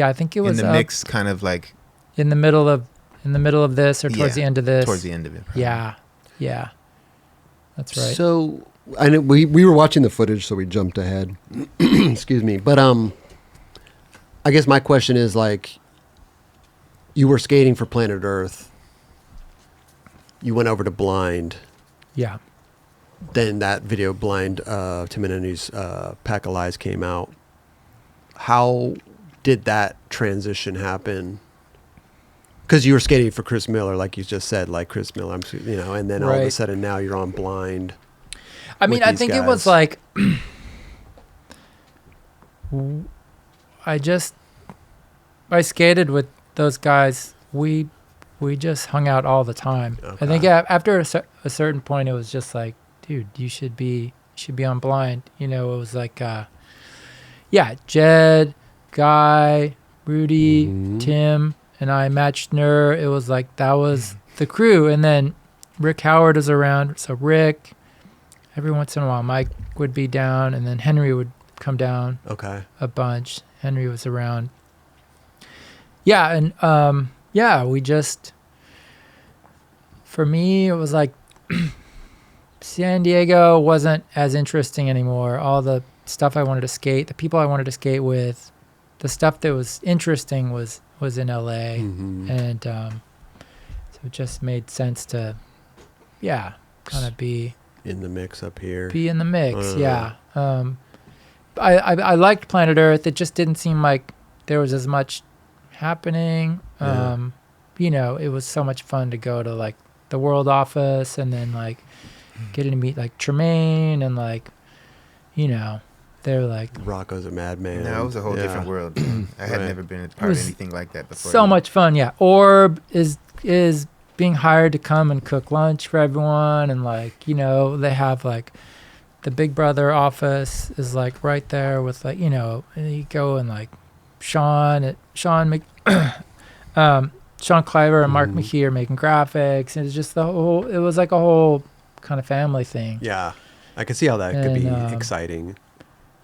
I think it was in the up mix, kind of like in the middle of this or towards the end of this. towards the end of it. Probably. Yeah. That's right. So I know we were watching the footage, so we jumped ahead. Excuse me, but I guess my question is like, you were skating for Planet Earth. You went over to Blind. Yeah. Then that video, Blind, Tim and Henry's Pack of Lies came out. How did that transition happen? Because you were skating for Chris Miller, like you just said, like Chris Miller, and then all of a Right. sudden now you're on Blind. I mean, with I these think it guys. was like I skated with those guys. We just hung out all the time. I think Okay. after a certain point, it was just like, dude, you should be on Blind. You know, it was like, Jed, Guy, Rudy, Tim, and I, Matt Schnur. It was like that was the crew, and then Rick Howard was around. So Rick, every once in a while, Mike would be down, and then Henry would come down. Okay. A bunch. Henry was around. Yeah, and we just, for me, it was like San Diego wasn't as interesting anymore. All the stuff I wanted to skate, the people I wanted to skate with, the stuff that was interesting was in LA. And so it just made sense to, kind of be in the mix up here. Be in the mix, yeah. I liked Planet Earth. It just didn't seem like there was as much happening. It was so much fun to go to like the World Office and then like getting to meet like Tremaine and like, they're like Rocco's a madman. No, it was a whole different world. I had never been a part of anything like that before. So much fun, yeah. Orb is being hired to come and cook lunch for everyone, and like they have like the Big Brother office is like right there with like and you go and like Sean Cliver and Mark McKee are making graphics, and it's just it was like a whole kind of family thing. Yeah, I could see how that could be exciting.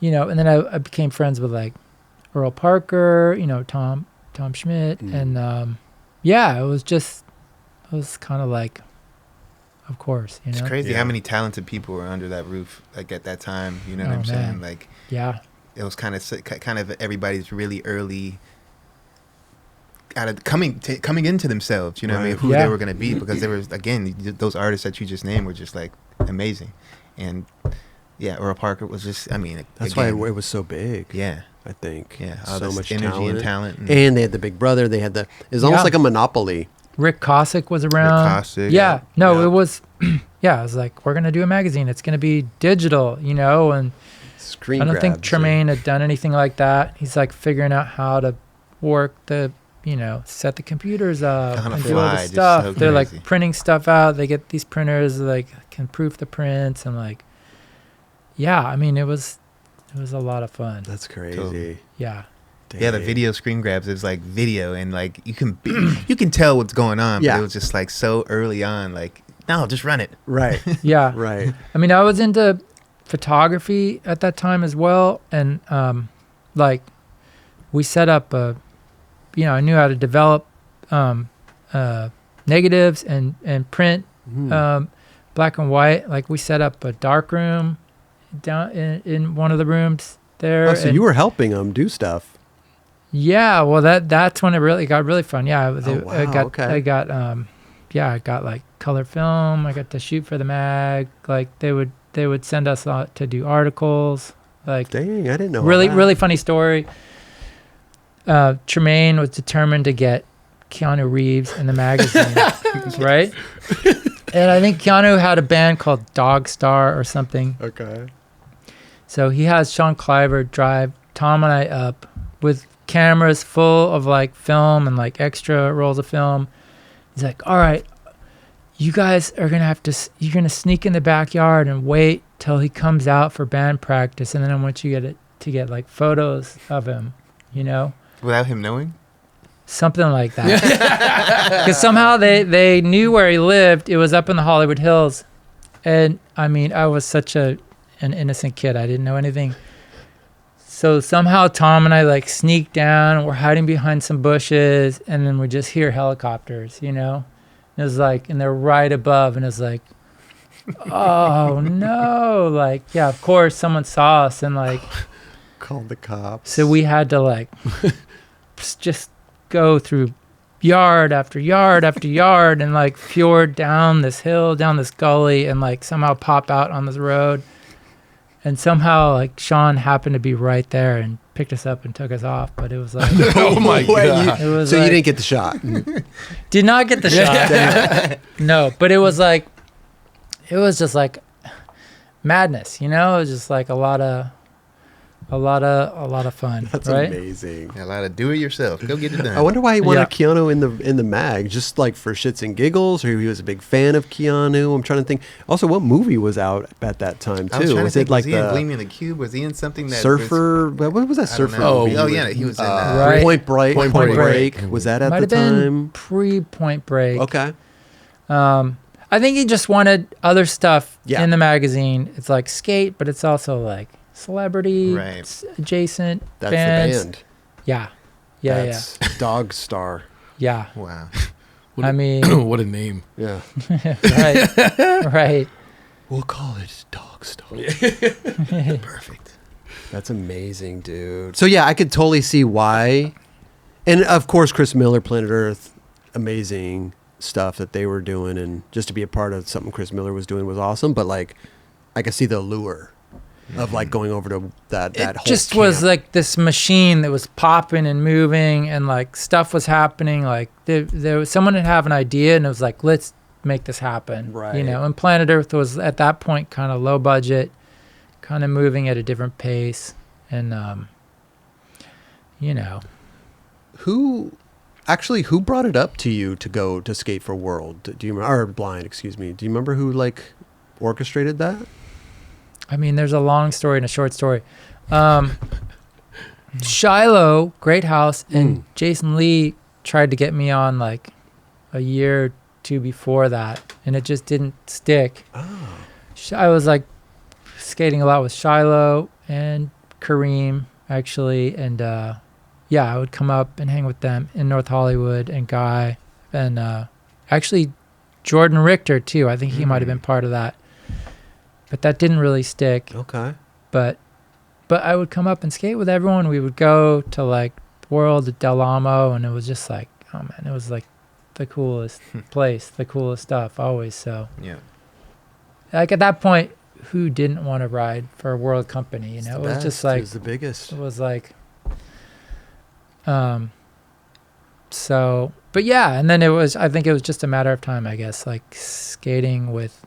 And then I became friends with like Earl Parker, Tom Schmitt, and it was kind of like, of course, It's crazy how many talented people were under that roof, like at that time. You know what I'm saying? Like, it was kind of everybody's really early out of coming into themselves. You know what I mean? Who they were going to be, because there was, again, those artists that you just named were just like amazing. And Earl Parker was just, that's why it was so big. Yeah. I think. Yeah. So much energy and talent. And they had the Big Brother. They had it was almost like a monopoly. Rick Cossack was around. It was, it was like, we're going to do a magazine. It's going to be digital, and screen I don't think Tremaine had done anything like that. He's like figuring out how to work the, set the computers up and do all the stuff. So they're like printing stuff out. They get these printers, like can proof the prints and like, it was a lot of fun. That's crazy. Totally. Yeah. Dang. Yeah, the video screen grabs, it was like video, and like you can tell what's going on, but it was just like so early on, like, no, just run it. Right. Yeah. Right. I was into photography at that time as well, and like we set up I knew how to develop negatives and print black and white. Like we set up a dark room down in one of the rooms there. Oh, so you were helping them do stuff. Yeah, well that's when it really got really fun. Yeah, I got like color film. I got to shoot for the mag. Like they would send us out to do articles. Like, dang, I didn't know. Really funny story. Tremaine was determined to get Keanu Reeves in the magazine, right? And I think Keanu had a band called Dog Star or something. Okay. So he has Sean Cliver drive Tom and I up with cameras full of like film and like extra rolls of film. He's like, all right, you guys are going to you're going to sneak in the backyard and wait till he comes out for band practice. And then I want you to get like photos of him, Without him knowing? Something like that. Because somehow they knew where he lived. It was up in the Hollywood Hills. And I was such an innocent kid. I didn't know anything. So somehow Tom and I like sneak down, and we're hiding behind some bushes, and then we just hear helicopters, And it was like, and they're right above, and it's like, oh no. Like, yeah, of course someone saw us and like called the cops. So we had to like just go through yard after yard after yard and like fjord down this hill, down this gully, and like somehow pop out on this road. And somehow like Sean happened to be right there and picked us up and took us off. But it was like, oh my God. It was so like, you didn't get the shot. Did not get the shot. No, but it was just like madness, It was just like a lot of fun. That's right? amazing. A lot of do it yourself. Go get it done. I wonder why he wanted Keanu in the mag, just like for shits and giggles, or he was a big fan of Keanu. I'm trying to think. Also, what movie was out at that time too? Was it like he in Gleaming the Cube? Was he in something that Surfer? What was that Surfer movie? Oh yeah, he was in Right. Point Break. Was that at Might the have time? been pre-Point Break. Okay. I think he just wanted other stuff Yeah. in the magazine. It's like skate, but it's also like celebrity, adjacent That's bands. the band. Yeah. Yeah, That's Dog Star. yeah. Wow. I mean, what a name. Yeah. right. Right. We'll call it Dog Star. Perfect. That's amazing, dude. So yeah, I could totally see why. And of course, Chris Miller, Planet Earth, amazing stuff that they were doing, and just to be a part of something Chris Miller was doing was awesome. But like, I could see the allure of like going over to that It whole just camp. was like this machine that was popping and moving, and like stuff was happening. Like there was someone had have an idea, and it was like, let's make this happen. Right. You know, and Planet Earth was at that point kind of low budget, kind of moving at a different pace, and you know, Who brought it up to you to go to Skate for World? Do you remember, or Blind, excuse me. Do you remember who like orchestrated that? I mean, there's a long story and a short story. Shiloh, Great House, and Jason Lee tried to get me on like a year or two before that, and it just didn't stick. Oh. I was like skating a lot with Shiloh and Kareem, actually, and yeah, I would come up and hang with them in North Hollywood, and Guy, and actually Jordan Richter too. I think he might have been part of that, but that didn't really stick. Okay. But I would come up and skate with everyone. We would go to like World at Del Amo, and it was just like, oh man, it was like the coolest place, the coolest stuff always. So Yeah. like at that point, who didn't want to ride for a world company? You know, it was just like, it was the biggest. it was like, so, but yeah, and then I think it was just a matter of time, I guess, like skating with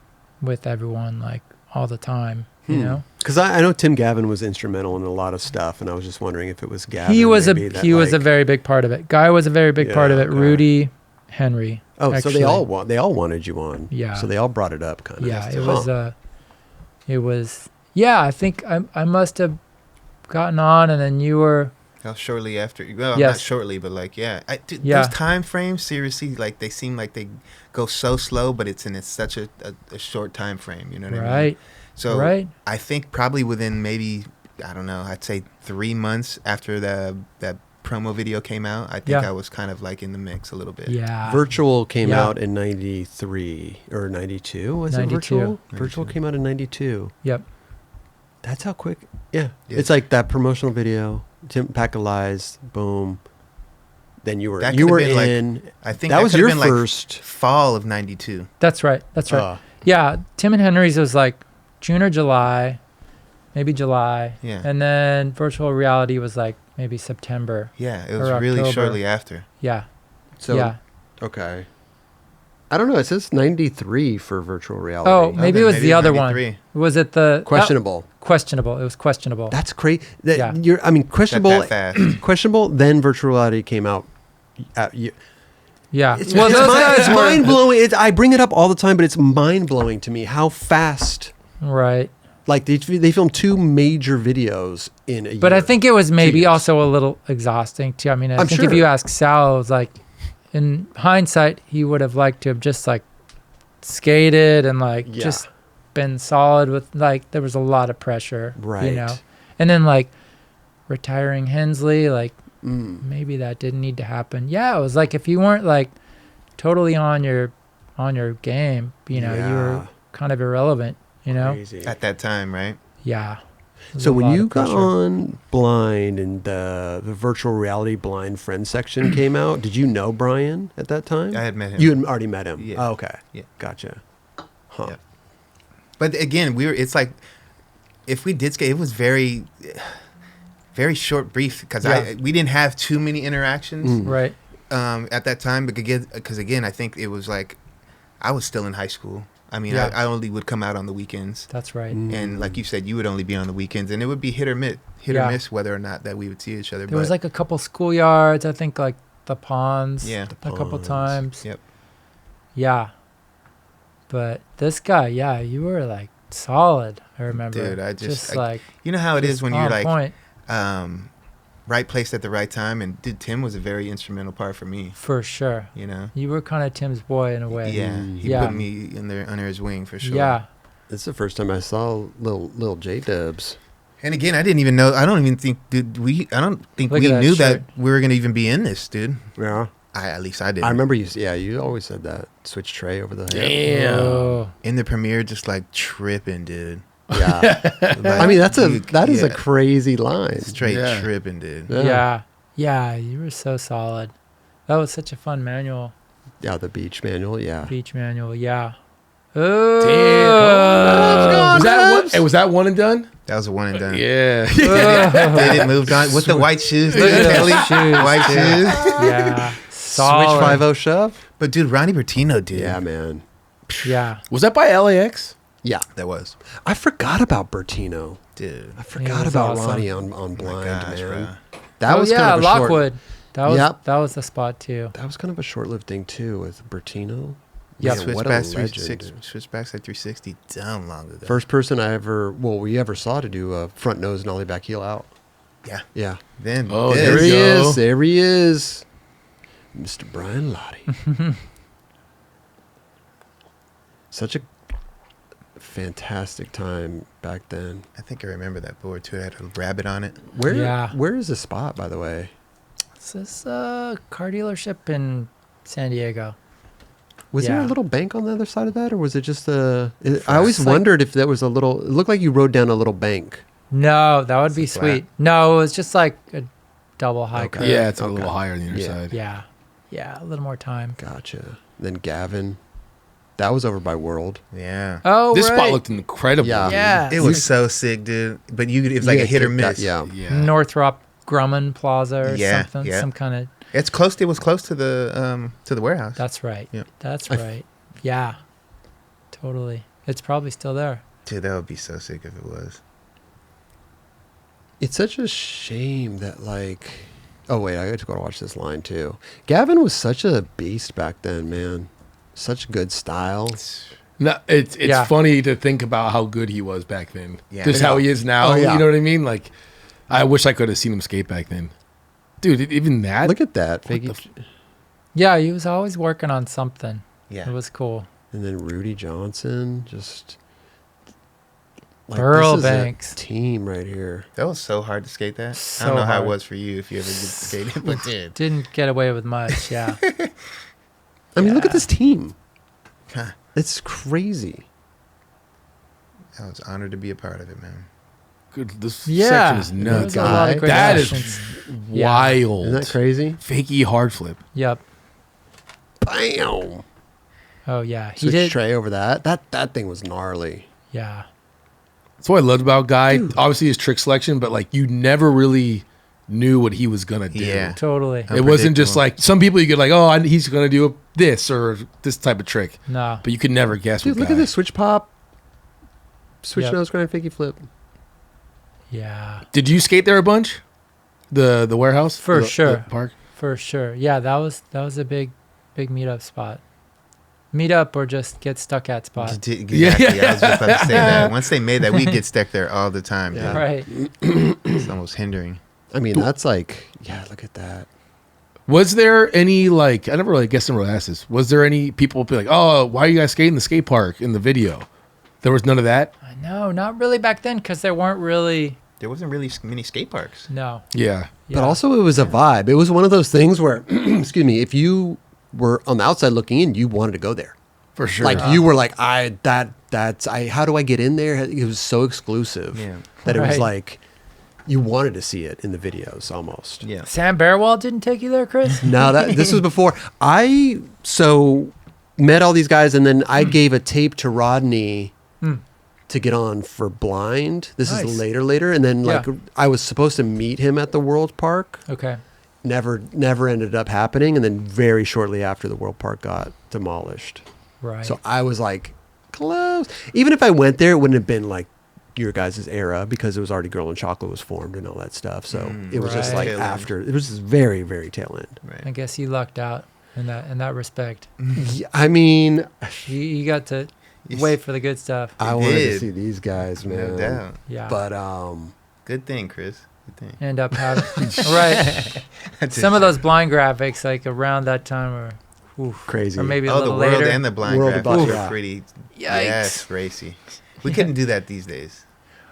everyone like all the time, you know? Because I know Tim Gavin was instrumental in a lot of stuff, and I was just wondering if it was Gavin. He was maybe that, he was a like- very big part of it. Guy was a very big part of Yeah, it. okay. Rudy, Henry. Oh, actually. so they all wanted you on. Yeah. So they all brought it up, kind of. Yeah, it was. Yeah, I think I must have gotten on, and then you were. Shortly after, well, Yes. not shortly, but like, yeah. Yeah. Those time frames, seriously, like they seem like they go so slow, but it's such a short time frame. You know what I mean? Right. So Right. I think probably within maybe, I don't know, I'd say 3 months after that promo video came out, I think Yeah. I was kind of like in the mix a little bit. Yeah. Virtual came Yeah. out in 93 or 92. Was 92. it Virtual? 92. Virtual came out in 92. Yep. That's how quick. Yeah. Yeah. It's like that promotional video. Tim Pack of Lies. Boom. Then you were That you could've were been, like, in. I think that was could've your been, like, first. fall of '92. That's right. That's right. Yeah, Tim and Henry's was like June or July, maybe July. Yeah. And then virtual reality was like maybe September. Yeah, it was or really October. shortly after. Yeah. So yeah. okay. I don't know. It says 93 for virtual reality. Oh, maybe it was the other one. 93. Was it the Questionable. Questionable. It was questionable. That's crazy. Yeah. I mean, questionable. That fast. Questionable. Then virtual reality came out. Yeah. It's, Well, those guys it's were mind blowing. I bring it up all the time, but it's mind blowing to me how fast. right. Like they filmed 2 major videos in a year. But I think it was maybe years. also a little exhausting too. I mean, I I'm think sure. if you ask Sal, it was like, in hindsight, he would have liked to have just like skated and like Yeah. just been solid with like, there was a lot of pressure, Right. you know? And then like retiring Hensley, like Mm. maybe that didn't need to happen. Yeah. It was like, if you weren't like totally on your game, you know, you Yeah. were kind of irrelevant, you know? Crazy. At that time, right? Yeah. It was So a when lot you of got pressure. on Blind and the virtual reality Blind Friends section came out, did you know Brian at that time? I had met him. You had already met him. Yeah. Oh, okay. Yeah. Gotcha. Huh. Yeah. But again, it's like, if we did skate, it was very, very short, brief, because Yeah. we didn't have too many interactions Mm. Right. at that time. Because again, I think it was like, I was still in high school. I mean, Yeah. I only would come out on the weekends. That's right. Mm. And like you said, you would only be on the weekends, and it would be hit or miss Yeah. whether or not that we would see each other. There was like a couple schoolyards, I think, like the ponds. Yeah. A couple Ponds. times. Yep. Yeah. But this guy, yeah, you were like solid. I remember. Dude, I just- like you know how it is when you're on like, point. right place at the right time. And dude, Tim was a very instrumental part for me. For sure. You know. You were kind of Tim's boy in a way. Yeah, he put me under his wing for sure. Yeah. It's the first time I saw little J-Dubs. And again, I didn't even know. I don't even think, dude. I don't think we knew that we were gonna even be in this, dude. Yeah. At least I did. I remember you. Yeah, you always said that. Switch tray over the head. Damn. Oh. In the premiere, just like tripping, dude. Yeah. Like, I mean, that is a crazy line. Straight tripping, dude. Yeah. You were so solid. That was such a fun manual. Yeah, the beach manual. Yeah. Beach manual. Yeah. Oh. Damn. Was that one and done? That was a one and done. Yeah. They didn't move on with the white shoes. Look at Kelly. those shoes, White dude. shoes. Yeah. Solid. Switch 5-0 shove. But dude, Ronnie Bertino, dude. Yeah, man. Yeah. Was that by LAX? Yeah. That was. I forgot about Bertino. Dude. I forgot was about awesome. Ronnie on Blind, gosh, man. bro. That was kind of a Lockwood. Yep. That was the spot too. That was kind of a short-lived thing too with Bertino. Yeah, Man, what a legend, Switchbacks at 360 dumb long ago. First person we ever saw to do a front nose nollie back heel out. Yeah. Yeah. Then There he is. There he is. Mr. Brian Lotti. Such a fantastic time back then. I think I remember that board too. It had a rabbit on it. Where is the spot, by the way? It's this car dealership in San Diego. Was there a little bank on the other side of that, or was it just I always like- wondered if there was a little. It looked like you rode down a little bank. No, that would be Is it flat? sweet. No, it was just like a double high curve. Yeah, it's a little higher on the other side. Yeah. Yeah, a little more time. Gotcha. Then Gavin, that was over by World. Yeah. Oh, This right. spot looked incredible. Yeah. dude. Yeah. It was so sick, dude. But it was like a hit or miss. Yeah. Yeah. Northrop Grumman Plaza or Yeah, something. yeah. Some kind of. It's close. It was close to the warehouse. That's right. Yeah. That's right. Yeah. Totally. It's probably still there. Dude, that would be so sick if it was. It's such a shame that oh wait, I got to go watch this line too. Gavin was such a beast back then, man. Such good style. No, it's funny to think about how good he was back then. Yeah. Just how he is now. Oh, yeah. You know what I mean? Like, I wish I could have seen him skate back then. Dude, even that. Look at that. Yeah, he was always working on something. Yeah. It was cool. And then Rudy Johnson, just Burl this is a Banks. team right here. That was so hard to skate that. I So don't know how hard. it was for you if you ever did skate it, but did. Didn't get away with much. Yeah. I mean, look at this team. Huh. It's crazy. I was honored to be a part of it, man. Good. This Yeah. section is There nuts. was a lot of great That is sections. wild. Isn't that crazy? Fakey hard flip. Yep. Bam! Oh yeah. He Switch did. tray over that. That thing was gnarly. Yeah. That's what I loved about Guy. Dude. Obviously his trick selection, but like you never really knew what he was gonna do. Yeah. Totally. It wasn't just Unpredictable. like some people you get like, he's gonna do this or this type of trick, No. but you could never guess. Dude, with look Guy. at this switch pop. Switch Yep. nose grind fakie flip. Yeah. Did you skate there a bunch? The warehouse For The sure. park. For sure. Yeah, that was a big meetup spot. Meetup or just get stuck at spot. Exactly. I was just about to say that. Once they made that, we get stuck there all the time. Yeah. Dude. Right. It's almost hindering. I mean, that's look at that. Was there any I never really asked this. Was there any people be like, oh, why are you guys skating the skate park in the video? There was none of that. I know, not really back then because there weren't really. There wasn't really many skate parks. No. Yeah. But also, it was a vibe. It was one of those things where, excuse me, if you were on the outside looking in, you wanted to go there. For sure. Like you were like, how do I get in there? It was so exclusive that it was Right. like you wanted to see it in the videos almost. Yeah. Sam Bearwall didn't take you there, Chris? No, this was before I met all these guys, and then I gave a tape to Rodney to get on for Blind. This Nice. is later, and then Yeah. I was supposed to meet him at the World Park. Okay. Never ended up happening, and then very shortly after the World Park got demolished. Right. So I was like, close. Even if I went there, it wouldn't have been like your guys' era because it was already Girl and Chocolate was formed and all that stuff. So it was just like Right. Tail end. after. It was just very, very tail end. I Right. guess you lucked out in that respect. Yeah, I mean, You got to Yes. wait for the good stuff. I wanted to did. see these guys, man. No doubt. Yeah. But Good thing, Chris. end up having right. Some of those blind graphics, like around that time, were crazy. or maybe a the little world later. and the blind World of graphics Blind, were yeah. pretty. Yikes. Yes, racy. We couldn't do that these days.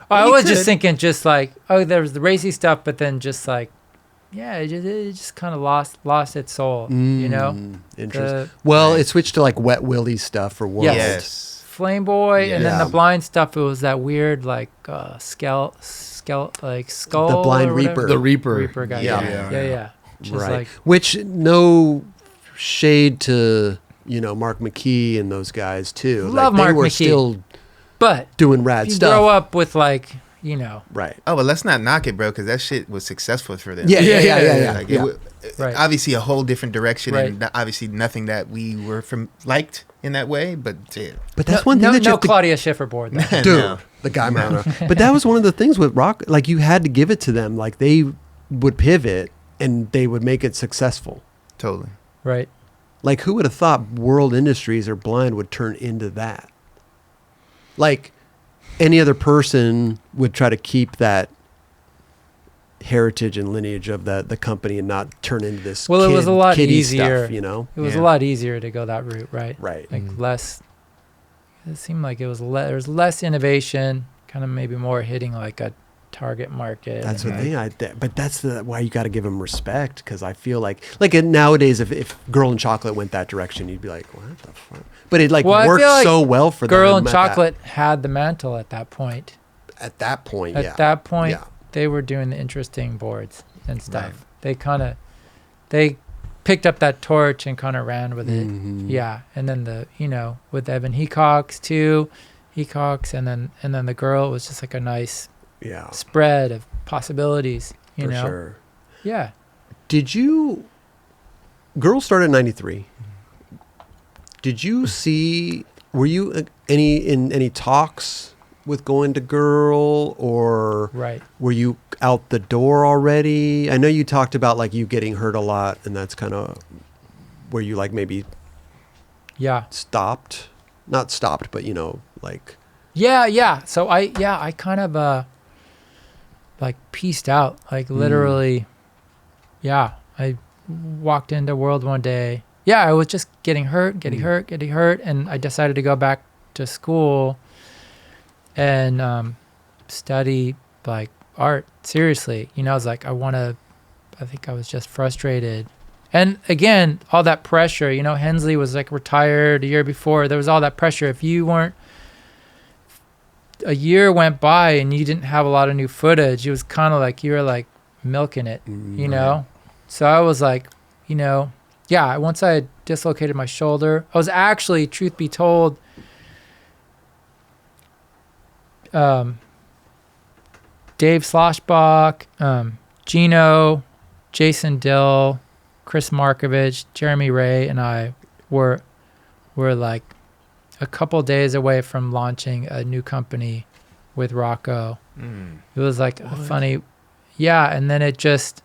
I You was just could. thinking, just like, oh, there was the racy stuff, but then just like, yeah, it just kind of lost its soul, you know. Interesting. Well, Right. it switched to like Wet Willy stuff for World. Yes. Flame Boy, and then Yeah. the blind stuff. It was that weird like skull, like skull. The Blind or whatever. Reaper. The Reaper. Reaper guy. Yeah. Yeah. Just Right. like Which, no shade to, Mark McKee and those guys too. Love like, they Mark were McKee. still but doing rad if you stuff. grow up with like, Right. Oh, but let's not knock it, bro, because that shit was successful for them. Yeah. Like, it wa- Right. Obviously, a whole different direction, Right. and obviously nothing that we were liked in that way. But dude, But that's one thing that you no have to Claudia Schiffer board. Though. dude, No. the guy Marano. But that was one of the things with rock. Like you had to give it to them. Like they would pivot and they would make it successful. Totally. Right. Like who would have thought World Industries or Blind would turn into that? Like any other person would try to keep that heritage and lineage of the company and not turn into this. Well, it was a lot kiddie easier. stuff, It was a Yeah. lot easier to go that route, right? Right. Like less. It seemed like it was there was less innovation, kind of maybe more hitting like a target market. That's and the thing. But that's why you got to give them respect, because I feel like nowadays if Girl in Chocolate went that direction, you'd be like, what the fuck? But it Well, I worked feel like so well for them. Girl and at Chocolate had the mantle at that point. At that point, At yeah. that point, Yeah. they were doing the interesting boards and stuff. Right. They picked up that torch and kind of ran with it. Mhm. Yeah, and then with Evan Hecox too, and then the Girl was just like a nice Yeah. spread of possibilities. You For know, sure. yeah. Did you? Girl started in '93. Did you see? Were you in any talks with going to Girl, or Right. were you out the door already? I know you talked about like you getting hurt a lot, and that's kind of where you like maybe Yeah. stopped. Not stopped, but like Yeah. So I kind of like pieced out, like literally. Yeah, I walked into World one day. Yeah, I was just getting hurt, and I decided to go back to school and study like art seriously. I was like, I think I was just frustrated. And again, all that pressure, Hensley was like retired a year before. There was all that pressure. If you weren't, a year went by and you didn't have a lot of new footage, it was kind of like you were like milking it, you know? So I was like, yeah, once I had dislocated my shoulder, I was actually, truth be told, Dave Sloshbach, Gino, Jason Dill, Chris Markovich, Jeremy Ray, and I were like a couple days away from launching a new company with Rocco. It was like a funny, yeah, and then it just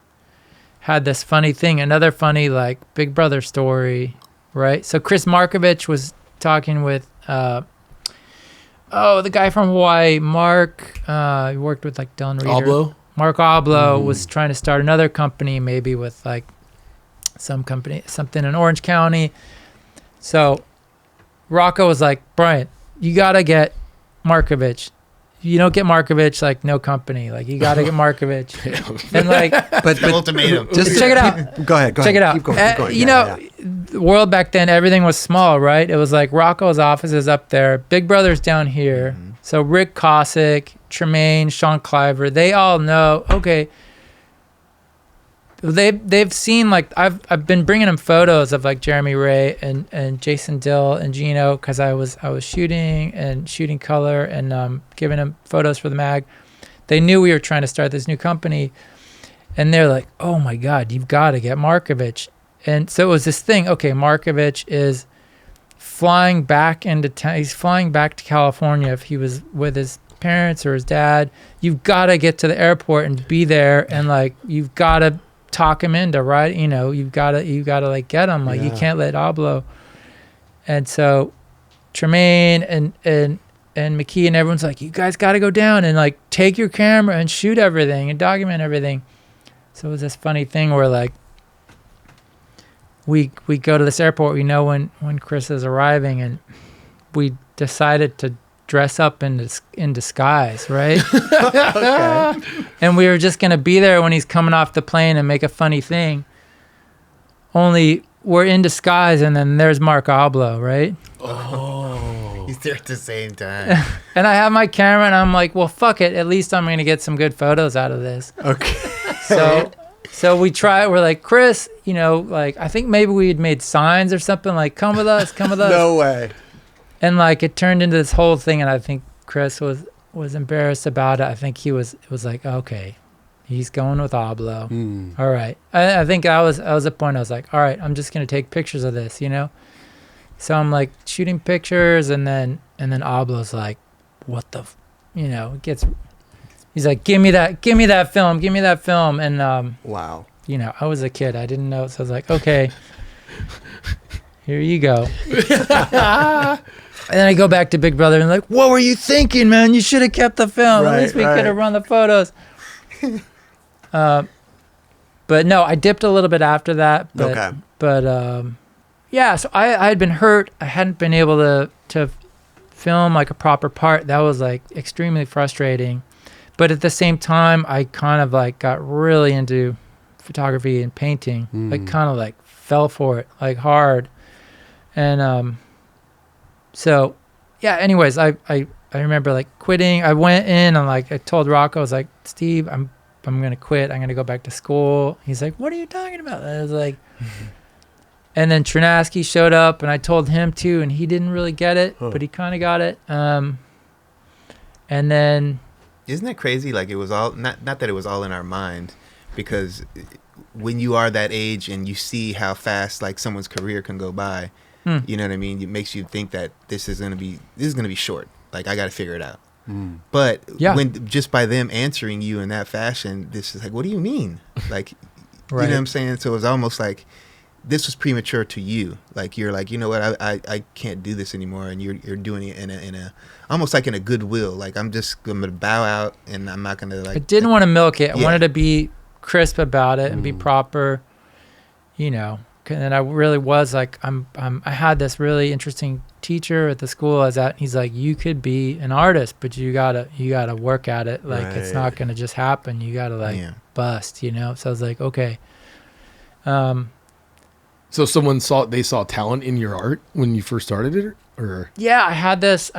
had this funny thing, another funny like Big Brother story, right? So Chris Markovich was talking with the guy from Hawaii, Mark. He worked with like Dylan Reeder. Oblo? Mark Oblo was trying to start another company, maybe with like something in Orange County. So Rocco was like, Brian, you gotta get Markovich. You don't get Markovich, like no company. Like you gotta get Markovich. And like, but Ultimatum. just check it out. Go ahead. Check it out. Keep going. The world back then, everything was small, right? It was like Rocco's office is up there, Big Brother's down here. So Rick Cossack, Tremaine, Sean Cliver, they all know. Okay, they've seen like I've been bringing them photos of like Jeremy Ray and Jason Dill and Gino, because I was shooting color and giving them photos for the mag. They knew we were trying to start this new company, and they're like, "Oh my God, you've got to get Markovich." And so it was this thing. Okay, Markovich is flying back into town. He's flying back to California. If he was with his parents or his dad, you've got to get to the airport and be there, and like you've got to talk him into, right? You've got to like get him. Like you can't let Oblo. And so Tremaine and McKee and everyone's like, you guys got to go down and like take your camera and shoot everything and document everything. So it was this funny thing where like we go to this airport, we know when Chris is arriving, and we decided to dress up in disguise, right? Okay. And we were just going to be there when he's coming off the plane and make a funny thing. Only we're in disguise, and then there's Mark Oblo, right? Oh. He's there at the same time. And I have my camera, and I'm like, well, fuck it. At least I'm going to get some good photos out of this. Okay. So we try it. We're like, Chris, you know, like, I think maybe we had made signs or something like, come with us, come with us. No way. And like, it turned into this whole thing. And I think Chris was embarrassed about it. I think it was like, okay, he's going with Oblo. All right. I think I was at the point I was like, all right, I'm just going to take pictures of this, you know? So I'm like shooting pictures, and then Oblo's like, what the, you know, he's like, give me that film. And, wow. You know, I was a kid. I didn't know. So I was like, okay, here you go. And then I go back to Big Brother and like, what were you thinking, man? You should have kept the film. At least we could have run the photos. But no, I dipped a little bit after that. But, Okay. But yeah, so I had been hurt. I hadn't been able to film like a proper part. That was like extremely frustrating. But at the same time, I kind of like got really into photography and painting. Like kind of like fell for it like hard. And so yeah, anyways, I remember like quitting. I went in and like I told Rocco, I was like, Steve, I'm gonna quit. I'm gonna go back to school. He's like, what are you talking about? And I was like, and then Tremaine showed up, and I told him too, and he didn't really get it, but he kind of got it. And then, isn't that crazy? Like, it was all not that it was all in our mind, because when you are that age and you see how fast like someone's career can go by, you know what I mean? It makes you think that this is gonna be short. Like, I got to figure it out. But when just by them answering you in that fashion, this is like, what do you mean? Like, right. You know what I'm saying? So it was almost like this was premature to you. Like, you're like, you know what? I can't do this anymore, and you're doing it in a almost like in a goodwill. Like, I'm gonna bow out, and I'm not gonna like. I didn't want to milk it. I wanted to be crisp about it and be proper, you know. And I really was like, I had this really interesting teacher at the school I was at. He's like, you could be an artist, but you gotta work at it. Like, it's not gonna just happen. You gotta like bust, you know. So I was like, okay. So they saw talent in your art when you first started it, or? Yeah, I had this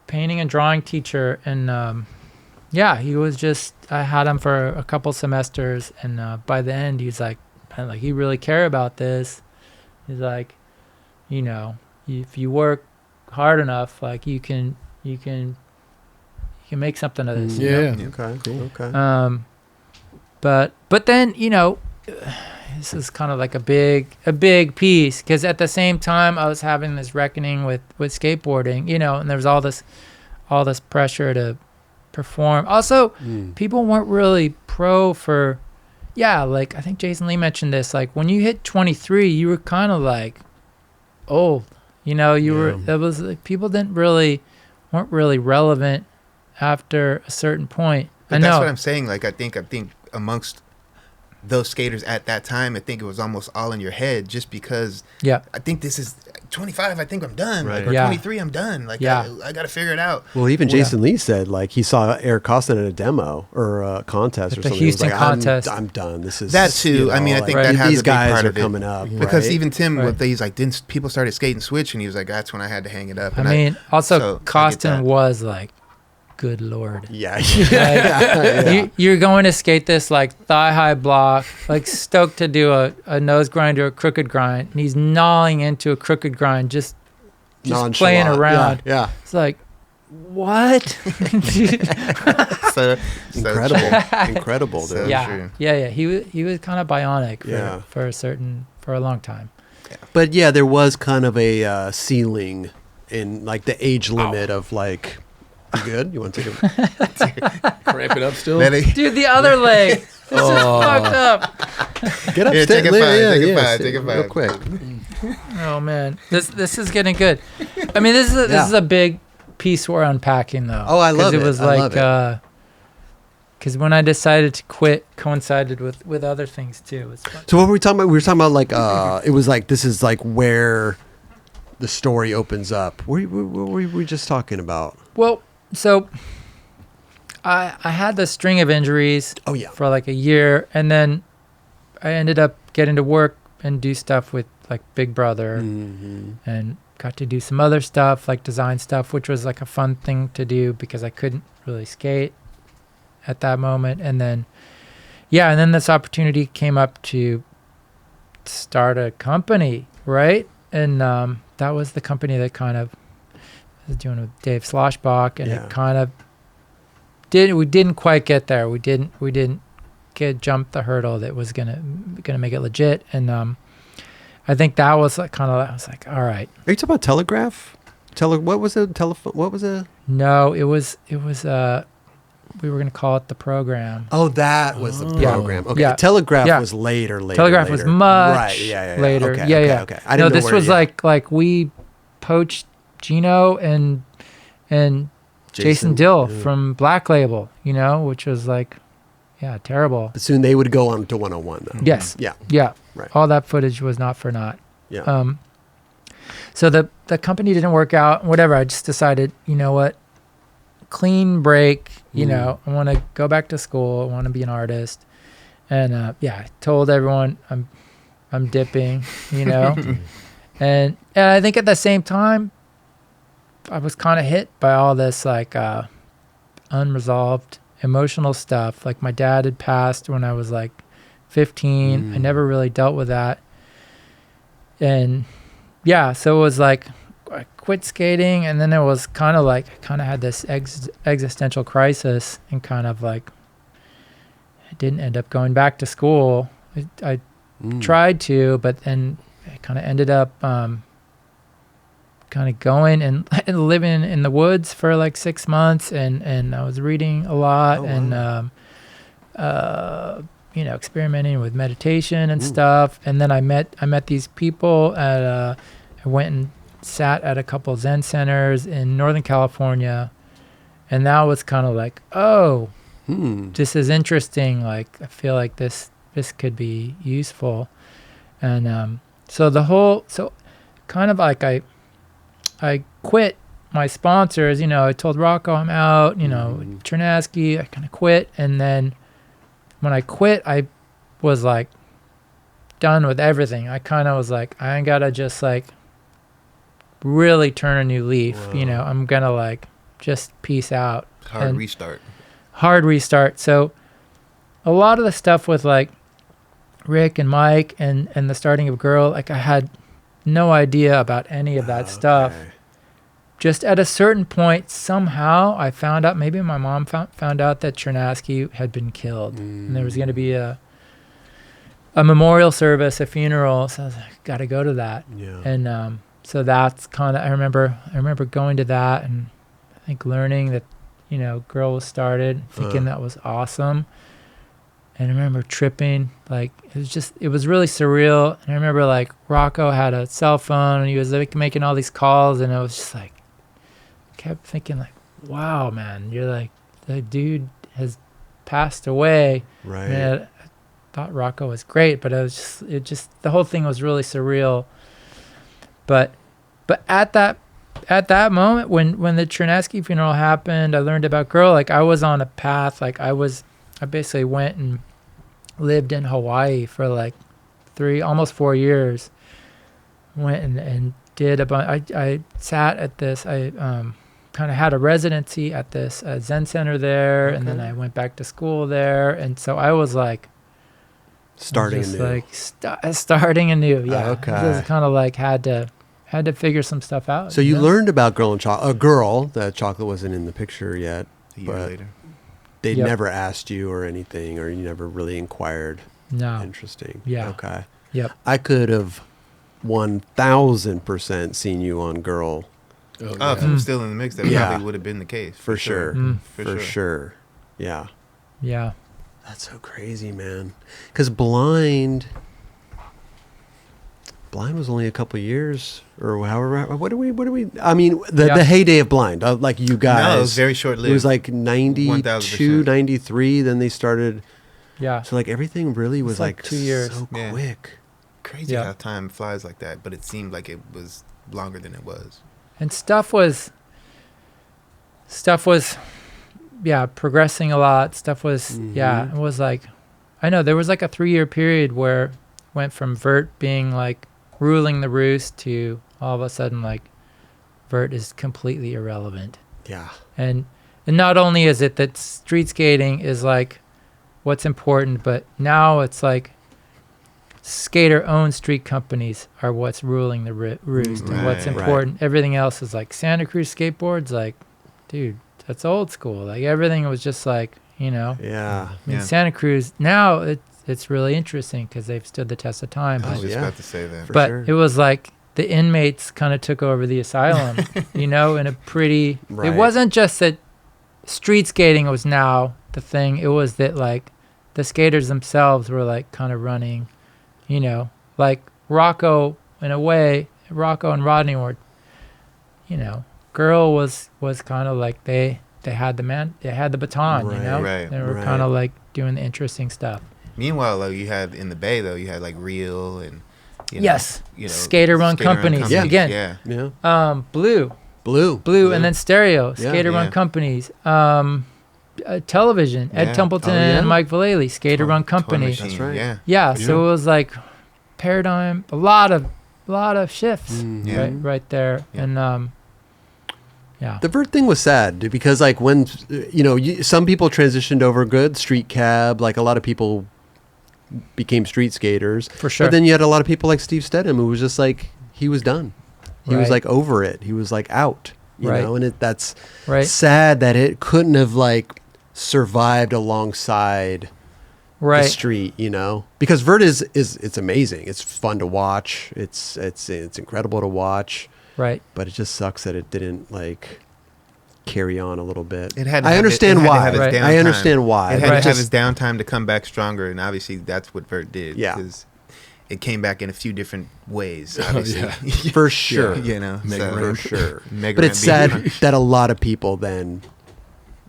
painting and drawing teacher, and yeah, he was just, I had him for a couple semesters, and by the end, he's like, he really care about this. He's like, you know, if you work hard enough, like you can make something of this. Yeah. You know? Okay. Cool. Okay. But then, you know, this is kind of like a big piece, because at the same time I was having this reckoning with skateboarding, you know, and there was all this pressure to perform. Also, people weren't really pro for. Yeah, like I think Jason Lee mentioned this. Like, when you hit 23, you were kind of like old. You know, that was like, people weren't really relevant after a certain point. But that's what I'm saying. Like, I think amongst those skaters at that time, I think it was almost all in your head, just because. Yeah. I think this is 25. I think I'm done. Right. Like, or 23, I'm done. Like, I got to figure it out. Well, even Jason Lee said like he saw Eric Costin at a demo or a contest or something. The Houston contest. I'm done. This is that too. You know, I mean, I think that has these a big guys part are of it. coming up because even Tim, he's like, didn't people started skating switch, and he was like, that's when I had to hang it up. And I mean, also Costin was like, good Lord. Yeah. You're going to skate this like thigh high block, like stoked to do a nose grind or a crooked grind, and he's gnawing into a crooked grind, just playing around. Yeah. It's like, what? so incredible, dude. Yeah. He was kind of bionic for a long time. Yeah. But yeah, there was kind of a ceiling in like the age limit of like. You good? You want to take a cramp it up still? Dude, the other leg. This is fucked up. Get up, take it five. Real quick. Oh man, this is getting good. I mean, this is a big piece we're unpacking though. Oh, I love it. It was I love it. because when I decided to quit, coincided with other things too. So what were we talking about? We were talking about like it was like this is like where the story opens up. What were we just talking about? Well, so I had this string of injuries. Oh yeah. For like a year, and then I ended up getting to work and do stuff with like Big Brother, and got to do some other stuff like design stuff, which was like a fun thing to do because I couldn't really skate at that moment. And then this opportunity came up to start a company, right? And that was the company that kind of I was doing with Dave Sloshbach, and it kind of we didn't quite get there. We didn't jump the hurdle that was gonna make it legit. And I think that was like kind of, I was like, all right. Are you talking about Telegraph? What was it? Telephone? What was it? No, it was we were gonna call it the Program. Oh, that was the program. Okay. Yeah. Telegraph was later. Telegraph was much later. Okay. Okay. I didn't know this was like we poached Gino and Jason Dill from Black Label, which was like, terrible. But soon they would go on to 101 though. Yes. Yeah. Yeah. Right. All that footage was not for naught. Yeah. So the company didn't work out, whatever. I just decided, you know what? Clean break, I want to go back to school. I want to be an artist. And I told everyone I'm dipping, and I think at the same time I was kind of hit by all this like unresolved emotional stuff. Like my dad had passed when I was like 15. I never really dealt with that. And so it was like I quit skating, and then it was kind of like I kind of had this existential crisis, and kind of like I didn't end up going back to school. I tried to, but then I kind of ended up kind of going and living in the woods for like 6 months, and I was reading a lot and experimenting with meditation and stuff. And then I met these people at I went and sat at a couple Zen centers in Northern California, and that was kind of like, this is interesting. Like I feel like this could be useful. And so kind of like I quit my sponsors. I told Rocco I'm out. Chernaski, I kind of quit, and then when I quit, I was like done with everything. I kind of was like, I ain't gotta just like really turn a new leaf. Wow. I'm gonna like just peace out. Hard restart. So a lot of the stuff with like Rick and Mike and the starting of Girl, like I had no idea about any of that stuff. Just at a certain point, somehow I found out, maybe my mom found out that Chernaski had been killed, and there was going to be a memorial service, a funeral. So I was like, got to go to that. Yeah. And so that's kind of, I remember going to that, and I think learning that, Girl was started, thinking that was awesome. And I remember tripping, like it was really surreal. And I remember like Rocco had a cell phone, and he was like making all these calls, and it was just like, kept thinking like, wow, man, you're like, the dude has passed away. Right. I thought Rocco was great, but it just the whole thing was really surreal. But at that moment when the Chernaski funeral happened, I learned about Girl. Like I was on a path. Like I basically went and lived in Hawaii for like almost 4 years. Went and did a bunch. I sat at this. I kind of had a residency at this Zen center there, and then I went back to school there, and so I was like starting anew. Like starting anew. Yeah. Okay. Just kind of like had to figure some stuff out. So you learned about Girl and Chocolate. Girl, the chocolate wasn't in the picture yet. A year later. They never asked you or anything, or you never really inquired. No. Interesting. Yeah. Okay. Yep. I could have 1,000% seen you on Girl. If it was still in the mix, that probably would have been the case. For sure. For sure. Yeah. Yeah. That's so crazy, man. Because Blind, Blind was only a couple years or however. What do we? I mean, the heyday of Blind, like you guys. No, it was very short lived. It was like 92, 1000%. 93. Then they started. Yeah. So like everything really was like 2 years. so quick. Crazy how time flies like that, but it seemed like it was longer than it was. And stuff was progressing a lot. Stuff was it was like, I know there was like a 3-year period where it went from vert being like ruling the roost to all of a sudden like vert is completely irrelevant. Yeah. And not only is it that street skating is like what's important, but now it's like skater-owned street companies are what's ruling the roost and what's important. Right. Everything else is like Santa Cruz skateboards. Like, dude, that's old school. Like everything was just like, Yeah. I mean, Santa Cruz now it's really interesting because they've stood the test of time. I was just about to say that. But it was like the inmates kind of took over the asylum, in a pretty. It wasn't just that street skating was now the thing. It was that like the skaters themselves were like kind of running, like Rocco in a way. Rocco and Rodney were, Girl was kind of like they had the baton, Right. They were kind of like doing the interesting stuff. Meanwhile, though, you had in the Bay though, you had like Real and skater run companies. Yeah. Again. Yeah. Blue, and then Stereo, skater run companies. Television, Ed Templeton and Mike Vallely, skater run company. That's right. Yeah. So it was like paradigm, a lot of shifts right there. Yeah. And the vert thing was sad, dude, because like when some people transitioned over good street cab, like a lot of people became street skaters for sure. But then you had a lot of people like Steve Stedham who was just like he was done. He was like over it. He was like out. You know, and that's sad that it couldn't have like survived alongside the street, because vert is it's amazing. It's fun to watch. It's incredible to watch. Right. But it just sucks that it didn't like carry on a little bit. I understand why. I understand why. It had to have its downtime to come back stronger, and obviously that's what vert did. Yeah. Because it came back in a few different ways, obviously. For sure. For sure. But it's sad that a lot of people then,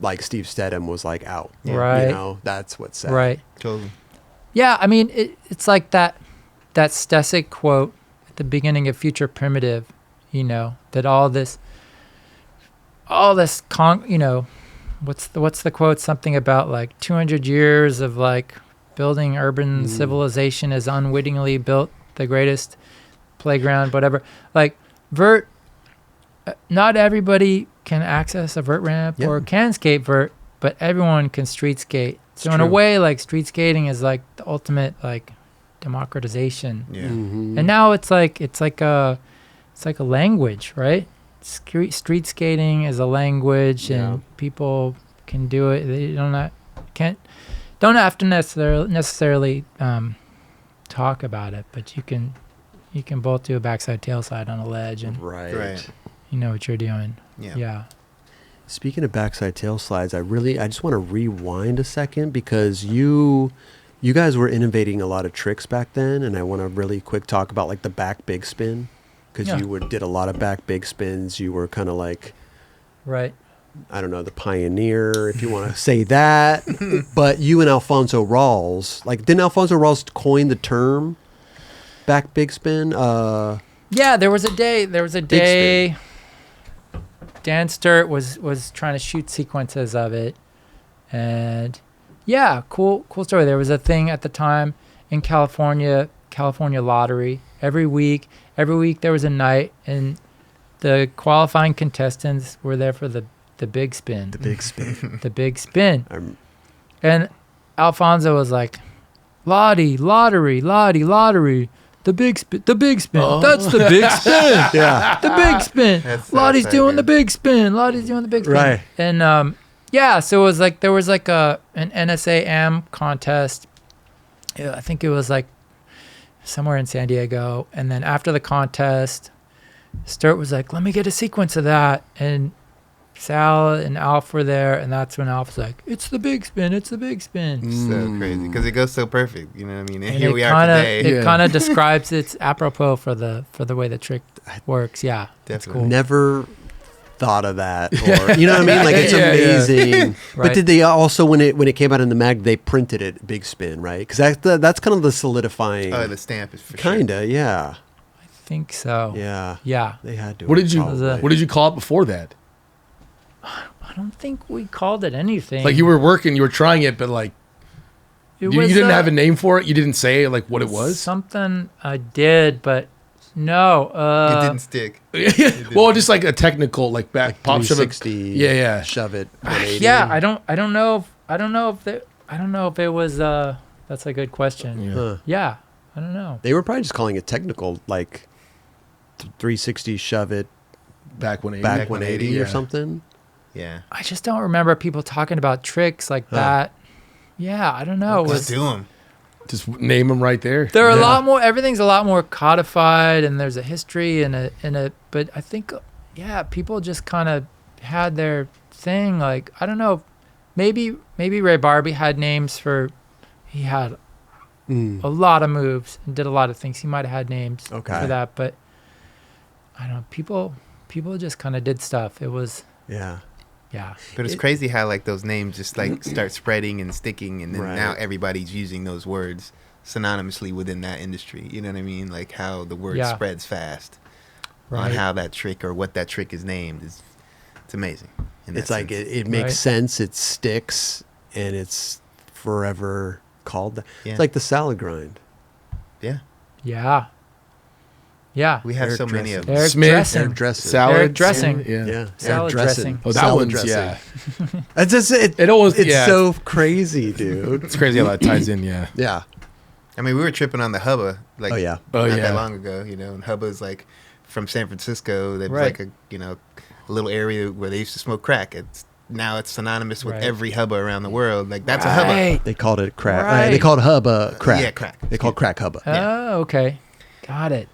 like Steve Stedham, was like out. Yeah. Right. That's what's sad. Right. Totally. Yeah, I mean, it's like that Stesic quote at the beginning of Future Primitive, that all this, what's the quote? Something about like 200 years of like building urban civilization has unwittingly built the greatest playground, whatever. Like vert, not everybody can access a vert ramp or can skate vert, but everyone can street skate. So in a way, like street skating is like the ultimate like democratization. Yeah. Mm-hmm. And now it's like a language, right? Street skating is a language, and people can do it. They don't have to necessarily talk about it, but you can both do a backside tailside on a ledge, and you know what you're doing. Yeah. Speaking of backside tail slides, I just want to rewind a second because you guys were innovating a lot of tricks back then, and I want to really quick talk about like the back big spin because you did a lot of back big spins. You were kind of like, I don't know, the pioneer, if you want to say that. But you and Alfonso Rawls, like, didn't Alfonso Rawls coin the term back big spin? Yeah, there was a day. Dan Sturt was trying to shoot sequences of it, and cool story. There was a thing at the time in California Lottery. Every week there was a night, and the qualifying contestants were there for the big spin. The big spin. And Alfonso was like, Lotti, lottery. The big spin. Oh. That's the big spin. Yeah. The big spin. Lotti's doing the big spin. Right. And so it was like there was like an NSA AM contest. I think it was like somewhere in San Diego. And then after the contest, Sturt was like, let me get a sequence of that. And Sal and Alf were there, and that's when Alf was like, "It's the big spin, it's the big spin." So crazy because it goes so perfect. You know what I mean? And here it we are today. It kind of describes it's apropos for the way the trick works. Yeah, that's Definitely. cool. Never thought of that, or you know what I mean? Like it's amazing. Right. But did they also when it came out in the mag, they printed it big spin, right? Because that's kind of the solidifying. Oh, the stamp is for Kinda, sure. yeah, I think so. yeah. Yeah. They had to. What did you probably. What did you call it before that? I don't think we called it anything. Like you were working, you were trying it, but like you didn't have a name for it. You didn't say like what it was. Something I did, but no. It didn't stick. Well, just like a technical like back Like pop shove it. 360. Yeah. Shove it. 180. Yeah, I don't know if it was. That's a good question. Yeah. Huh. Yeah, I don't know. They were probably just calling it technical, like 360 shove it Back 180. back 180 or Yeah. something. Yeah. I just don't remember people talking about tricks like that. Yeah, I don't know. It Let's was, do them. Just name them right there. there are a Yeah. lot more. Everything's a lot more codified, and there's a history and a. But I think, yeah, people just kind of had their thing. Like I don't know, maybe Ray Barbie had names for. He had a lot of moves and did a lot of things. He might have had names for that, but I don't know. People just kind of did stuff. It was Yeah. yeah. But it's crazy how like those names just like start spreading and sticking, and then Right. now everybody's using those words synonymously within that industry. You know what I mean? Like how the word Yeah. spreads fast on Right. how that trick or what that trick is named is. It's amazing. in It's that like sense. it makes Right. sense. It sticks, and it's forever called. Yeah. It's like the salad grind. Yeah, Yeah. Yeah. we have Eric so many of them. Eric Smith, dressing. Eric dressing. Salad Eric dressing. Yeah. Yeah. Salad Eric dressing. Oh, that Salad one's dressing. yeah. It's just, It always it's yeah. so crazy, dude. It's crazy how that ties in. Yeah. Yeah. I mean, we were tripping on the Hubba like Oh, yeah. Oh, not yeah. that long ago, you know, and Hubba's like from San Francisco. That was Right. like a little area where they used to smoke crack. Now it's synonymous with Right. every Hubba around the world. Like that's a Hubba. Right. They called it crack. Right. They called hubba crack. Yeah, crack. They called crack hubba. Oh, okay. Got it.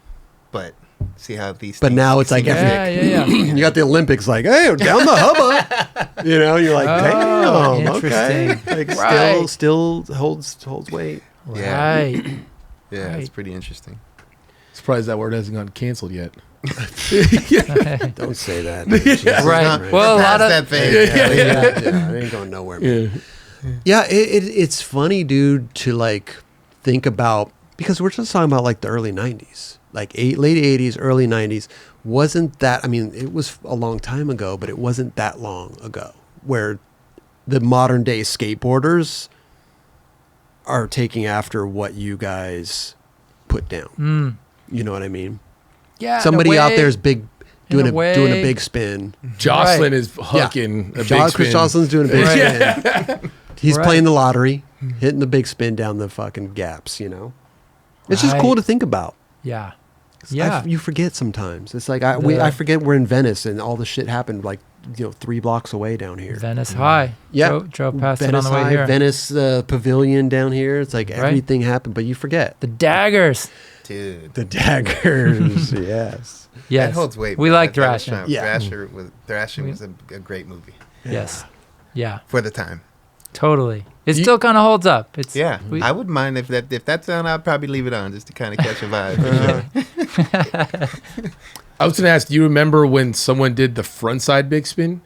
But see how these. But things now it's like seem to every- Yeah, yeah, yeah. You got the Olympics, like, hey, down the hubba. You know, you're like, Oh, damn, okay. interesting. Like, Right. still holds weight. Yeah. Right. Yeah, it's Right. pretty interesting. Surprised that word hasn't gotten canceled yet. Don't say that. Jesus Right. Christ. Well, a lot Past of that phase. Yeah, it ain't going nowhere. Yeah. Yeah, it's funny, dude, to like think about, because we're just talking about like the early 90s, like late 80s, early 90s. Wasn't that, I mean, it was a long time ago, but it wasn't that long ago where the modern day skateboarders are taking after what you guys put down. You know what I mean? Yeah. in a Somebody out way- there is big, doing a a way- big spin. Jocelyn Right. is hooking a big Chris spin. Jocelyn's doing a big Right. spin. He's Right. playing the lottery, hitting the big spin down the fucking gaps, you know? It's just Right. cool to think about. Yeah. Yeah. You forget sometimes. It's like I forget we're in Venice and all the shit happened like 3 blocks away down here. Venice High. Yeah, Drove past Venice it on the way High, here. Venice Pavilion down here. It's like everything happened, but you forget The daggers. Dude. the daggers. Yes. Yes. That holds weight. We bro. like That was Thrashing. fun. Yeah. Thrashing was a great movie Yes. Yeah. for the time. Totally. It still kind of holds up. It's Yeah, we- I wouldn't mind if that's on. I'd probably leave it on just to kind of catch a vibe. For sure. I was gonna ask, do you remember when someone did the front side big spin?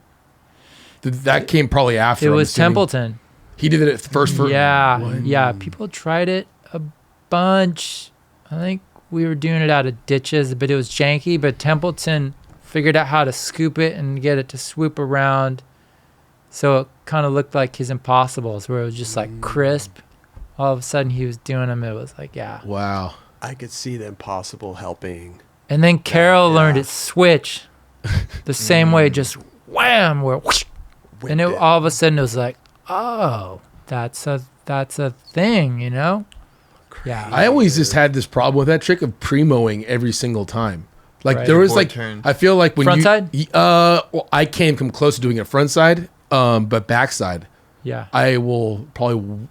That came probably after. It I'm was assuming. Templeton. He did it at first. Yeah. What? Yeah. People tried it a bunch. I think we were doing it out of ditches, but it was janky. But Templeton figured out how to scoop it and get it to swoop around. So it kind of looked like his Impossibles, where it was just like crisp. All of a sudden he was doing them. It was like, yeah. Wow. I could see the Impossible helping. And then Carol Yeah. learned it switch the same way, just wham, where whoosh, and it, Whipped it. all of a sudden it was like, oh, that's a thing, you know? Yeah. I always just had this problem with that trick of primoing every single time. Like Right. there was Board like turn. I feel like when Front you side? well, I can't come close to doing it front side, but backside Yeah. I will probably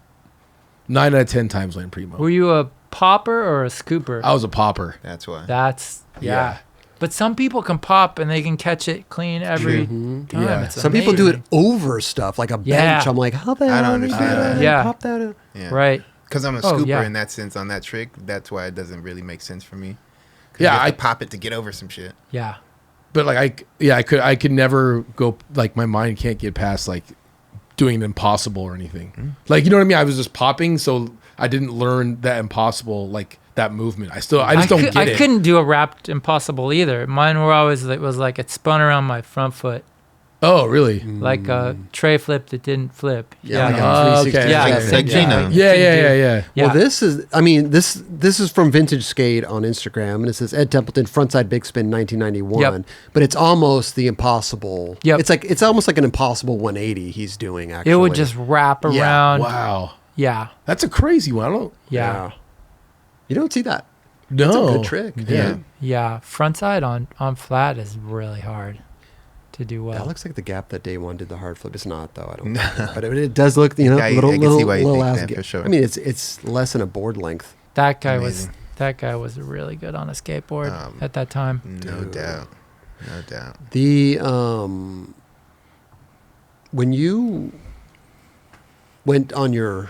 9 out of 10 times land primo. Were you a popper or a scooper? I was a popper. That's why. That's, yeah. But some people can pop and they can catch it clean every time. Yeah. It's Some people do it amazing. over stuff, like a bench. I'm like, how the hell I don't do you understand do that. Yeah. Pop that out? Yeah. Right. Because I'm a Oh, scooper yeah. in that sense on that trick. That's why it doesn't really make sense for me. Yeah, I I pop it to get over some shit. Yeah. but like I could never go, like my mind can't get past like doing the impossible or anything. Like, you know what I mean? I was just popping, so I didn't learn that impossible, like that movement. I just don't get I it. couldn't do a wrapped impossible either. Mine were always, it was like it spun around my front foot. Oh, really? Like a tray flip that didn't flip. Yeah, like a Oh, 360. okay. Yeah, Like Keanu. Yeah. Yeah. Well, this is from Vintage Skate on Instagram, and it says Ed Templeton frontside big spin 1991. Yep. But it's almost the impossible. Yep. It's almost like an impossissible 180 he's doing. Actually, It would just wrap Yeah. around. Wow. Yeah. That's a crazy one. I don't. Yeah. You don't see that. No. It's a good trick. Yeah. Yeah. Frontside on flat is really hard to do well. That looks like the gap that Day One did the hard flip. It's not though. I don't. Think. But it does look, you know, Yeah, I little can see why you think ass that gap. for sure. I mean, it's less than a board length. That guy Amazing. was really good on a skateboard at that time. No doubt. No doubt. The when you went on your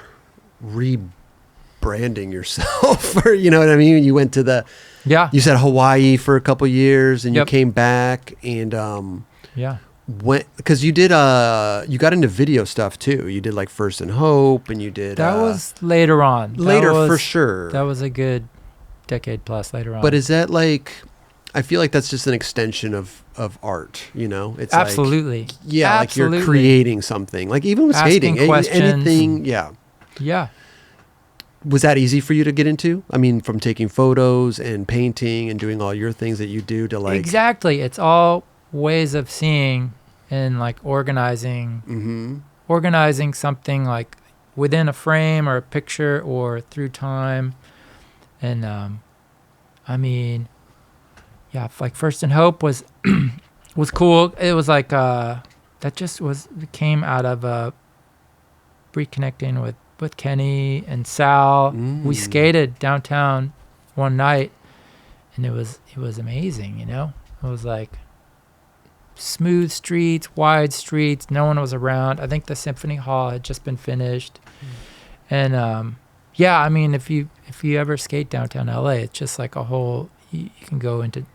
rebranding yourself, or you know what I mean, you went to Yeah. you said Hawaii for a couple years, and you Yep. came back, and Yeah. went because you did you got into video stuff too. You did like First and Hope, and you did That was later on. later That was, for sure. That was a good decade plus later on. But is that like? I feel like that's just an extension of art. You know, it's like, absolutely. yeah, like Absolutely. you're creating something. Like even with Asking skating, questions. anything. Yeah. Yeah. Was that easy for you to get into? I mean, from taking photos and painting and doing all your things that you do to like Exactly. It's all ways of seeing and like organizing something like within a frame or a picture or through time. And I mean, yeah, like First and Hope was was cool. It was like that just came out of reconnecting with Kenny and Sal. We skated downtown one night, and it was amazing. You know, it was like smooth streets, wide streets. No one was around. I think the Symphony Hall had just been finished, and yeah, I mean, if you ever skate downtown LA, it's just like a whole. You can go into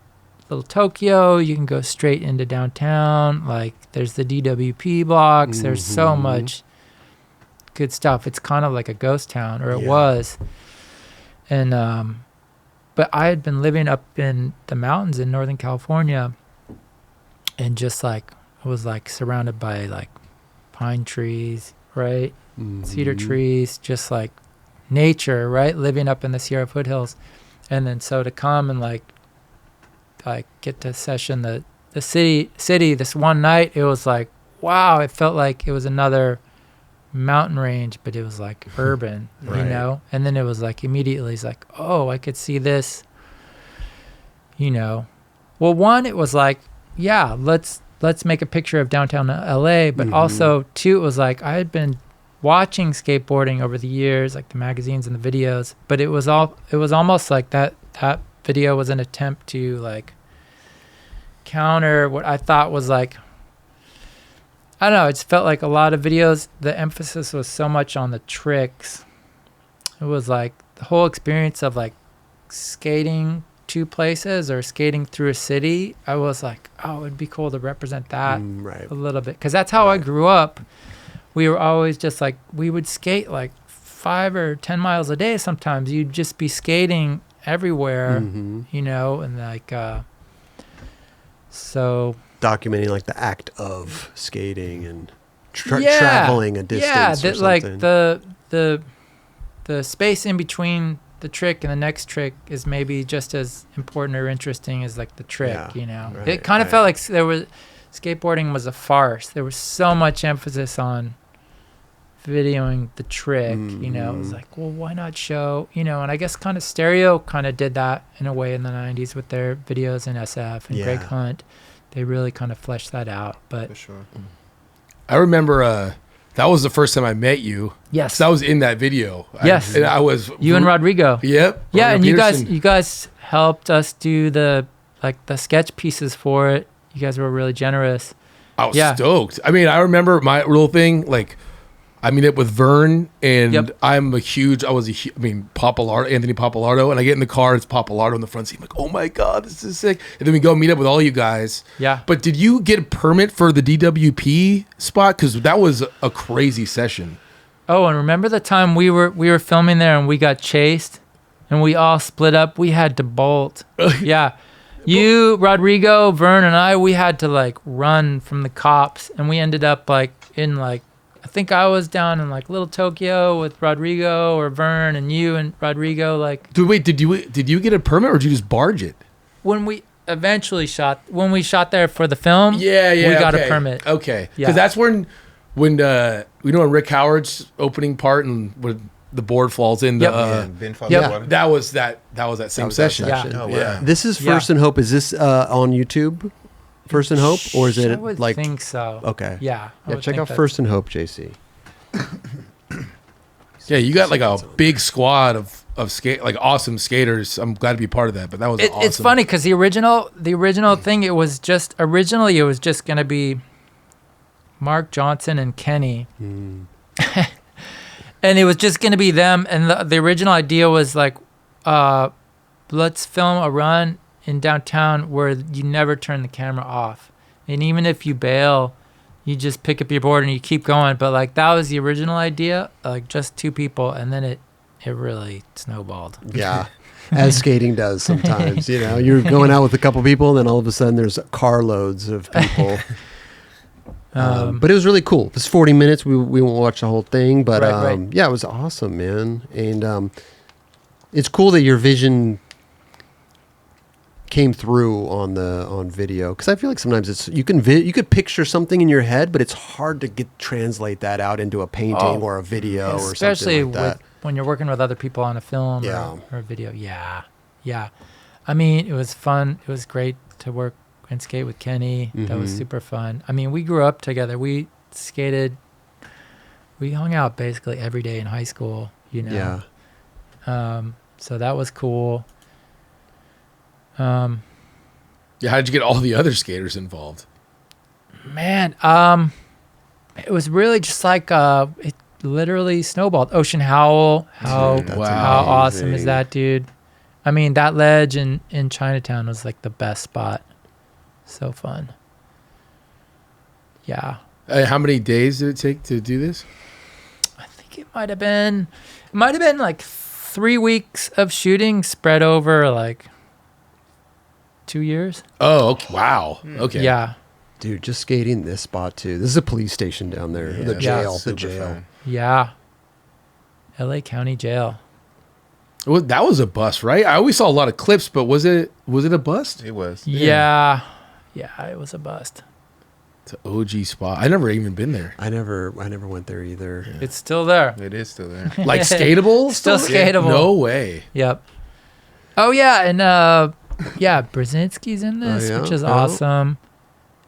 Little Tokyo. You can go straight into downtown. Like there's the DWP blocks. There's so much good stuff. It's kind of like a ghost town, or it was. And but I had been living up in the mountains in Northern California, and just like I was like surrounded by like pine trees, right? Cedar trees, just like nature, right? Living up in the Sierra foothills. And then so to come and like get to session the city this one night, it was like, wow, it felt like it was another mountain range, but it was like urban, Right. you know? And then it was like immediately it's like, oh, I could see this, you know. Well, one, it was like, yeah, let's make a picture of downtown LA, but also two, it was like I had been watching skateboarding over the years, like the magazines and the videos, but it was almost like that video was an attempt to like counter what I thought was like, I don't know, it felt like a lot of videos, the emphasis was so much on the tricks. It was like the whole experience of like skating two places or skating through a city. I was like, oh, it'd be cool to represent that right. a little bit, because that's how I grew up. We were always just like, we would skate like 5 or 10 miles a day. Sometimes you'd just be skating everywhere, you know, and like, so documenting like the act of skating and traveling a distance. Yeah, or like something. the space in between the trick and the next trick is maybe just as important or interesting as like the trick, Yeah, you know. right, It kind of felt like skateboarding was a farce. There was so much emphasis on videoing the trick, you know. It was like, well, why not show, you know? And I guess kind of Stereo kind of did that in a way in the 90s with their videos in SF and Greg Hunt. They really kind of fleshed that out. But For sure. I remember that was the first time I met you. yes, So I was in that video. Yes. I was you and Rodrigo. Yep. Yeah, Rodrigo and Peterson. you guys helped us do the like the sketch pieces for it. You guys were really generous. I was stoked. I mean, I remember my little thing, like, I meet up with Vern, and Anthony Papalardo, and I get in the car, it's Papalardo in the front seat. I'm like, oh my God, this is sick. And then we go meet up with all you guys. Yeah. But did you get a permit for the DWP spot? Because that was a crazy session. Oh, and remember the time we were filming there and we got chased and we all split up? We had to bolt. Yeah. You, Rodrigo, Vern, and I, we had to like run from the cops, and we ended up like in like, I think I was down in like Little Tokyo with Rodrigo or Vern, and you and Rodrigo. Like, dude, wait, did you get a permit, or did you just barge it? When we eventually shot there for the film, we got a permit. Okay, because that's when Rick Howard's opening part and when the board falls in the bin falls in the water. that was that same session. Oh, wow. This is First and Hope. Is this on YouTube? First and Hope, or is it I would like? think so. Okay. Yeah. Check out First and Hope, JC. Yeah, you got like a big squad of skate, like awesome skaters. I'm glad to be part of that. But that was awesome. It's funny because the original thing, it was just gonna be Mark Johnson and Kenny. And it was just going to be them. And the original idea was like, let's film a run in downtown where you never turn the camera off. And even if you bail, you just pick up your board and you keep going. But like that was the original idea, like just two people. And then it really snowballed. Yeah. As skating does sometimes, you're going out with a couple people and then all of a sudden there's carloads of people. But it was really cool. It was 40 minutes. We won't watch the whole thing, but yeah, it was awesome, man. And it's cool that your vision came through on video, because I feel like sometimes you could picture something in your head, but it's hard to translate that out into a painting or a video or something like that. Especially when you're working with other people on a film or a video. Yeah. I mean, it was fun. It was great to work and skate with Kenny. That was super fun. I mean, we grew up together. We skated. We hung out basically every day in high school, Yeah. So that was cool. Yeah, how did you get all the other skaters involved? Man, it was really just like it literally snowballed. Ocean Howl. How awesome is that, dude? I mean, that ledge in Chinatown was like the best spot. So fun. Yeah. How many days did it take to do this? I think it might have been like 3 weeks of shooting spread over like 2 years. Oh, okay. Wow. Okay. Yeah. Dude, just skating this spot too. This is a police station down there. Yeah, the jail. The super jail. fun. Yeah. LA County Jail. Well, that was a bust, right? I always saw a lot of clips, but was it a bust? It was. Yeah, it was a bust. It's an OG spot. I never even been there. I never went there either. Yeah. It's still there. It is still there. Like skatable? Still skatable. No way. Yep. Oh yeah, and Brzezinski's in this, which is awesome.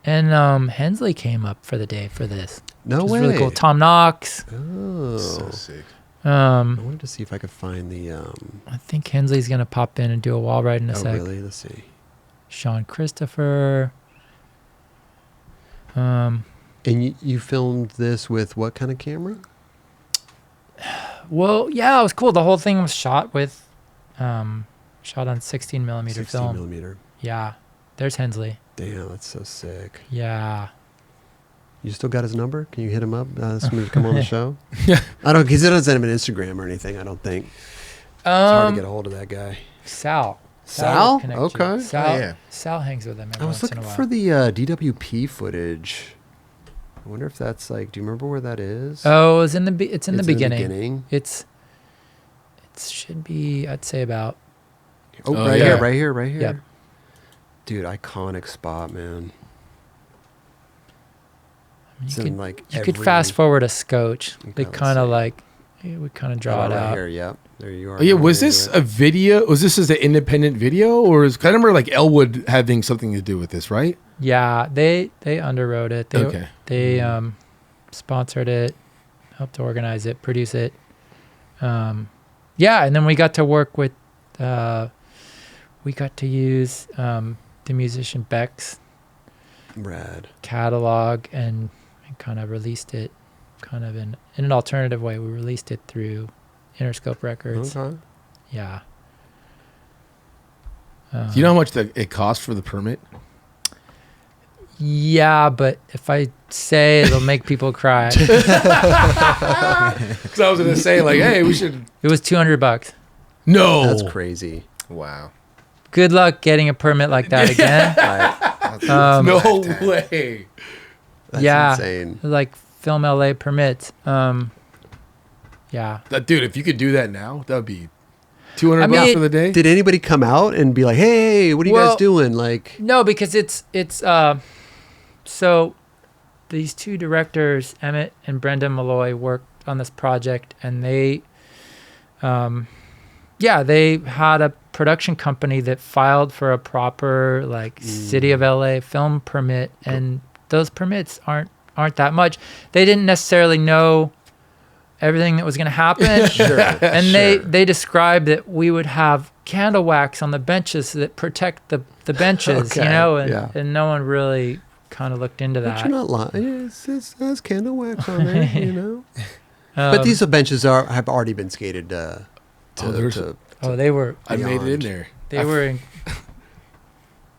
And Hensley came up for the day for this. No way. Really cool. Tom Knox. Oh, so sick. I wanted to see if I could find the. I think Hensley's gonna pop in and do a wall ride in a sec. Oh really? Let's see. Sean Christopher. And you filmed this with what kind of camera? Well, yeah, it was cool. The whole thing was shot with, shot on 16 millimeter 16 film. millimeter. Yeah, there's Hensley. Damn, that's so sick. Yeah. You still got his number? Can you hit him up? Ask him to come on the show. Yeah. I don't, because he doesn't have an Instagram or anything. I don't think. It's hard to get a hold of that guy. Sal? Okay. Sal hangs with him every I was once in a looking while. for the DWP footage. I wonder if that's like. Do you remember where that is? Oh, it's in the beginning. It should be, I'd say about. Right here. Yep. Dude, iconic spot, man. You could fast forward a scotch. They kind of like, we kind of draw it out. Here, yep. There you are. Oh, yeah, was this a video? Was this as an independent video, or is? 'Cause I remember like Elwood having something to do with this, right? Yeah, they underwrote it. They sponsored it, helped organize it, produce it. And then we got to work with. We got to use the musician Beck's Rad. catalog and kind of released it kind of in an alternative way. We released it through Interscope Records. Okay. Yeah. Do you know how much it costs for the permit? Yeah, but if I say it'll make people cry. Because I was gonna say like, hey, we should. It was $200. No, That's crazy. Wow. Good luck getting a permit like that again. No way. That's Yeah. insane. Like Film LA permits. Yeah. Dude, if you could do that now, that would be $200 I mean, for the day. Did anybody come out and be like, "Hey, what are you guys doing?" Like, No, because it's so these two directors, Emmett and Brenda Malloy, worked on this project, and they they had a production company that filed for a proper like City of LA film permit, and those permits aren't that much. They didn't necessarily know everything that was going to happen. And they described that we would have candle wax on the benches that protect the benches, Okay, you know, yeah. and no one really kind of looked into but that. you're not lying. It says candle wax on there, you know. But these benches have already been skated. They were I made it in there. they were in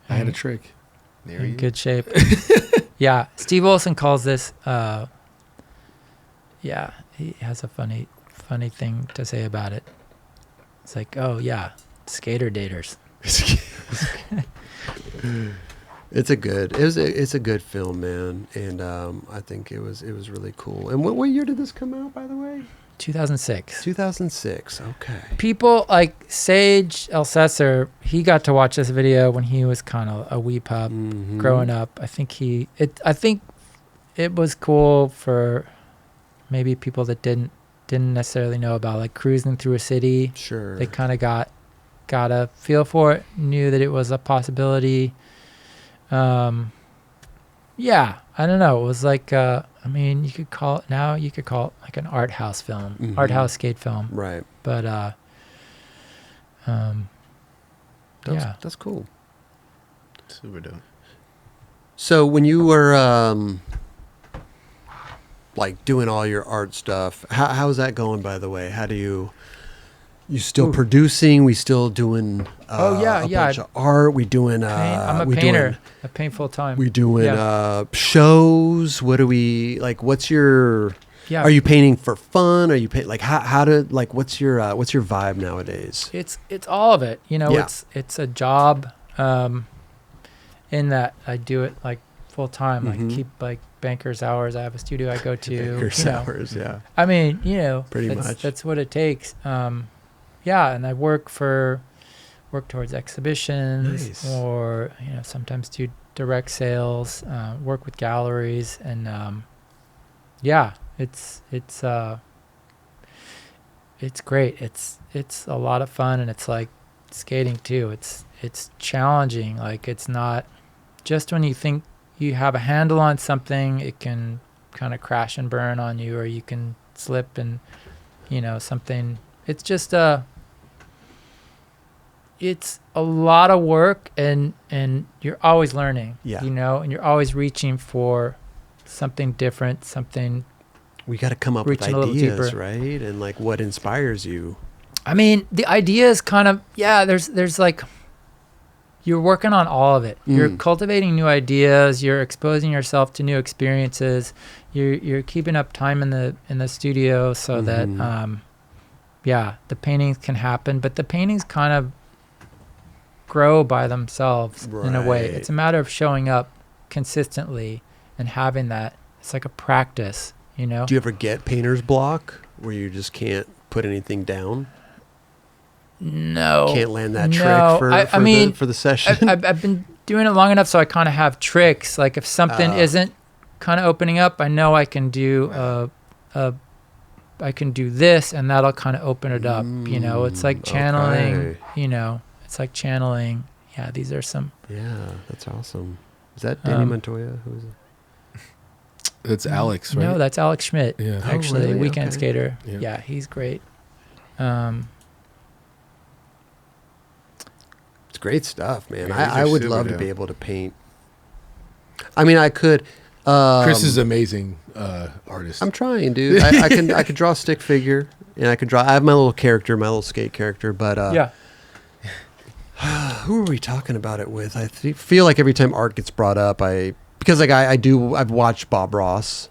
I had a trick. There in you good shape. Yeah, Steve Olson calls this he has a funny thing to say about it. It's like, oh yeah, skater daters. It's a good film, man, and I think it was really cool. And what year did this come out, by the way? 2006. 2006. Okay. People like Sage Elsesser, he got to watch this video when he was kind of a wee pup growing up. I think it was cool for maybe people that didn't necessarily know about like cruising through a city. Sure. They kind of got a feel for it, knew that it was a possibility. Yeah, I don't know. It was like, I mean, you could call it like an art house film, art house skate film. Right. But, That's cool. Super dope. So when you were like doing all your art stuff, how's that going, by the way? How do you still producing? We still doing a bunch of art? We doing I'm a painter. I paint full time. We doing shows? What do we like? What's your? Yeah. Are you painting for fun? Are you like how to like? What's your vibe nowadays? It's all of it. You know, it's a job. In that I do it like full time. Like keep like banker's hours. I have a studio I go to. Banker's hours, yeah. I mean, you know, pretty much. That's what it takes. Yeah, and I work towards exhibitions, or you know, sometimes do direct sales. Work with galleries, and it's great. It's a lot of fun, and it's like skating too. It's challenging. Like it's not just when you think you have a handle on something, it can kind of crash and burn on you, or you can slip and you know something. It's just it's a lot of work, and you're always learning. Yeah. You know, and you're always reaching for something different, something. We got to come up with Reaching a little ideas, deeper. right? And like what inspires you. I mean, the idea is kind of there's like you're working on all of it. You're cultivating new ideas, you're exposing yourself to new experiences. You're keeping up time in the studio so that the paintings can happen, but the paintings kind of grow by themselves in a way. Right. It's a matter of showing up consistently and having that. It's like a practice, you know? Do you ever get painter's block where you just can't put anything down? No. Can't land that No. trick for the session? I've been doing it long enough so I kind of have tricks. Like if something isn't kind of opening up, I know I can do I can do this, and that'll kind of open it up. You know, it's like channeling. Okay. You know, it's like channeling. Yeah, these are some. Yeah, that's awesome. Is that Danny Montoya? Who is it? That's Alex, right? No, that's Alex Schmitt. Yeah. Oh, Actually, really? weekend Okay. skater. Yeah. Yeah, he's great. It's great stuff, man. Yeah, I would love to be able to paint. I mean, I could. Chris is an amazing artist. I'm trying, dude. I could draw a stick figure, and I could draw. I have my little character, my little skate character, but yeah. Who are we talking about it with? I feel like every time art gets brought up, because I've watched Bob Ross.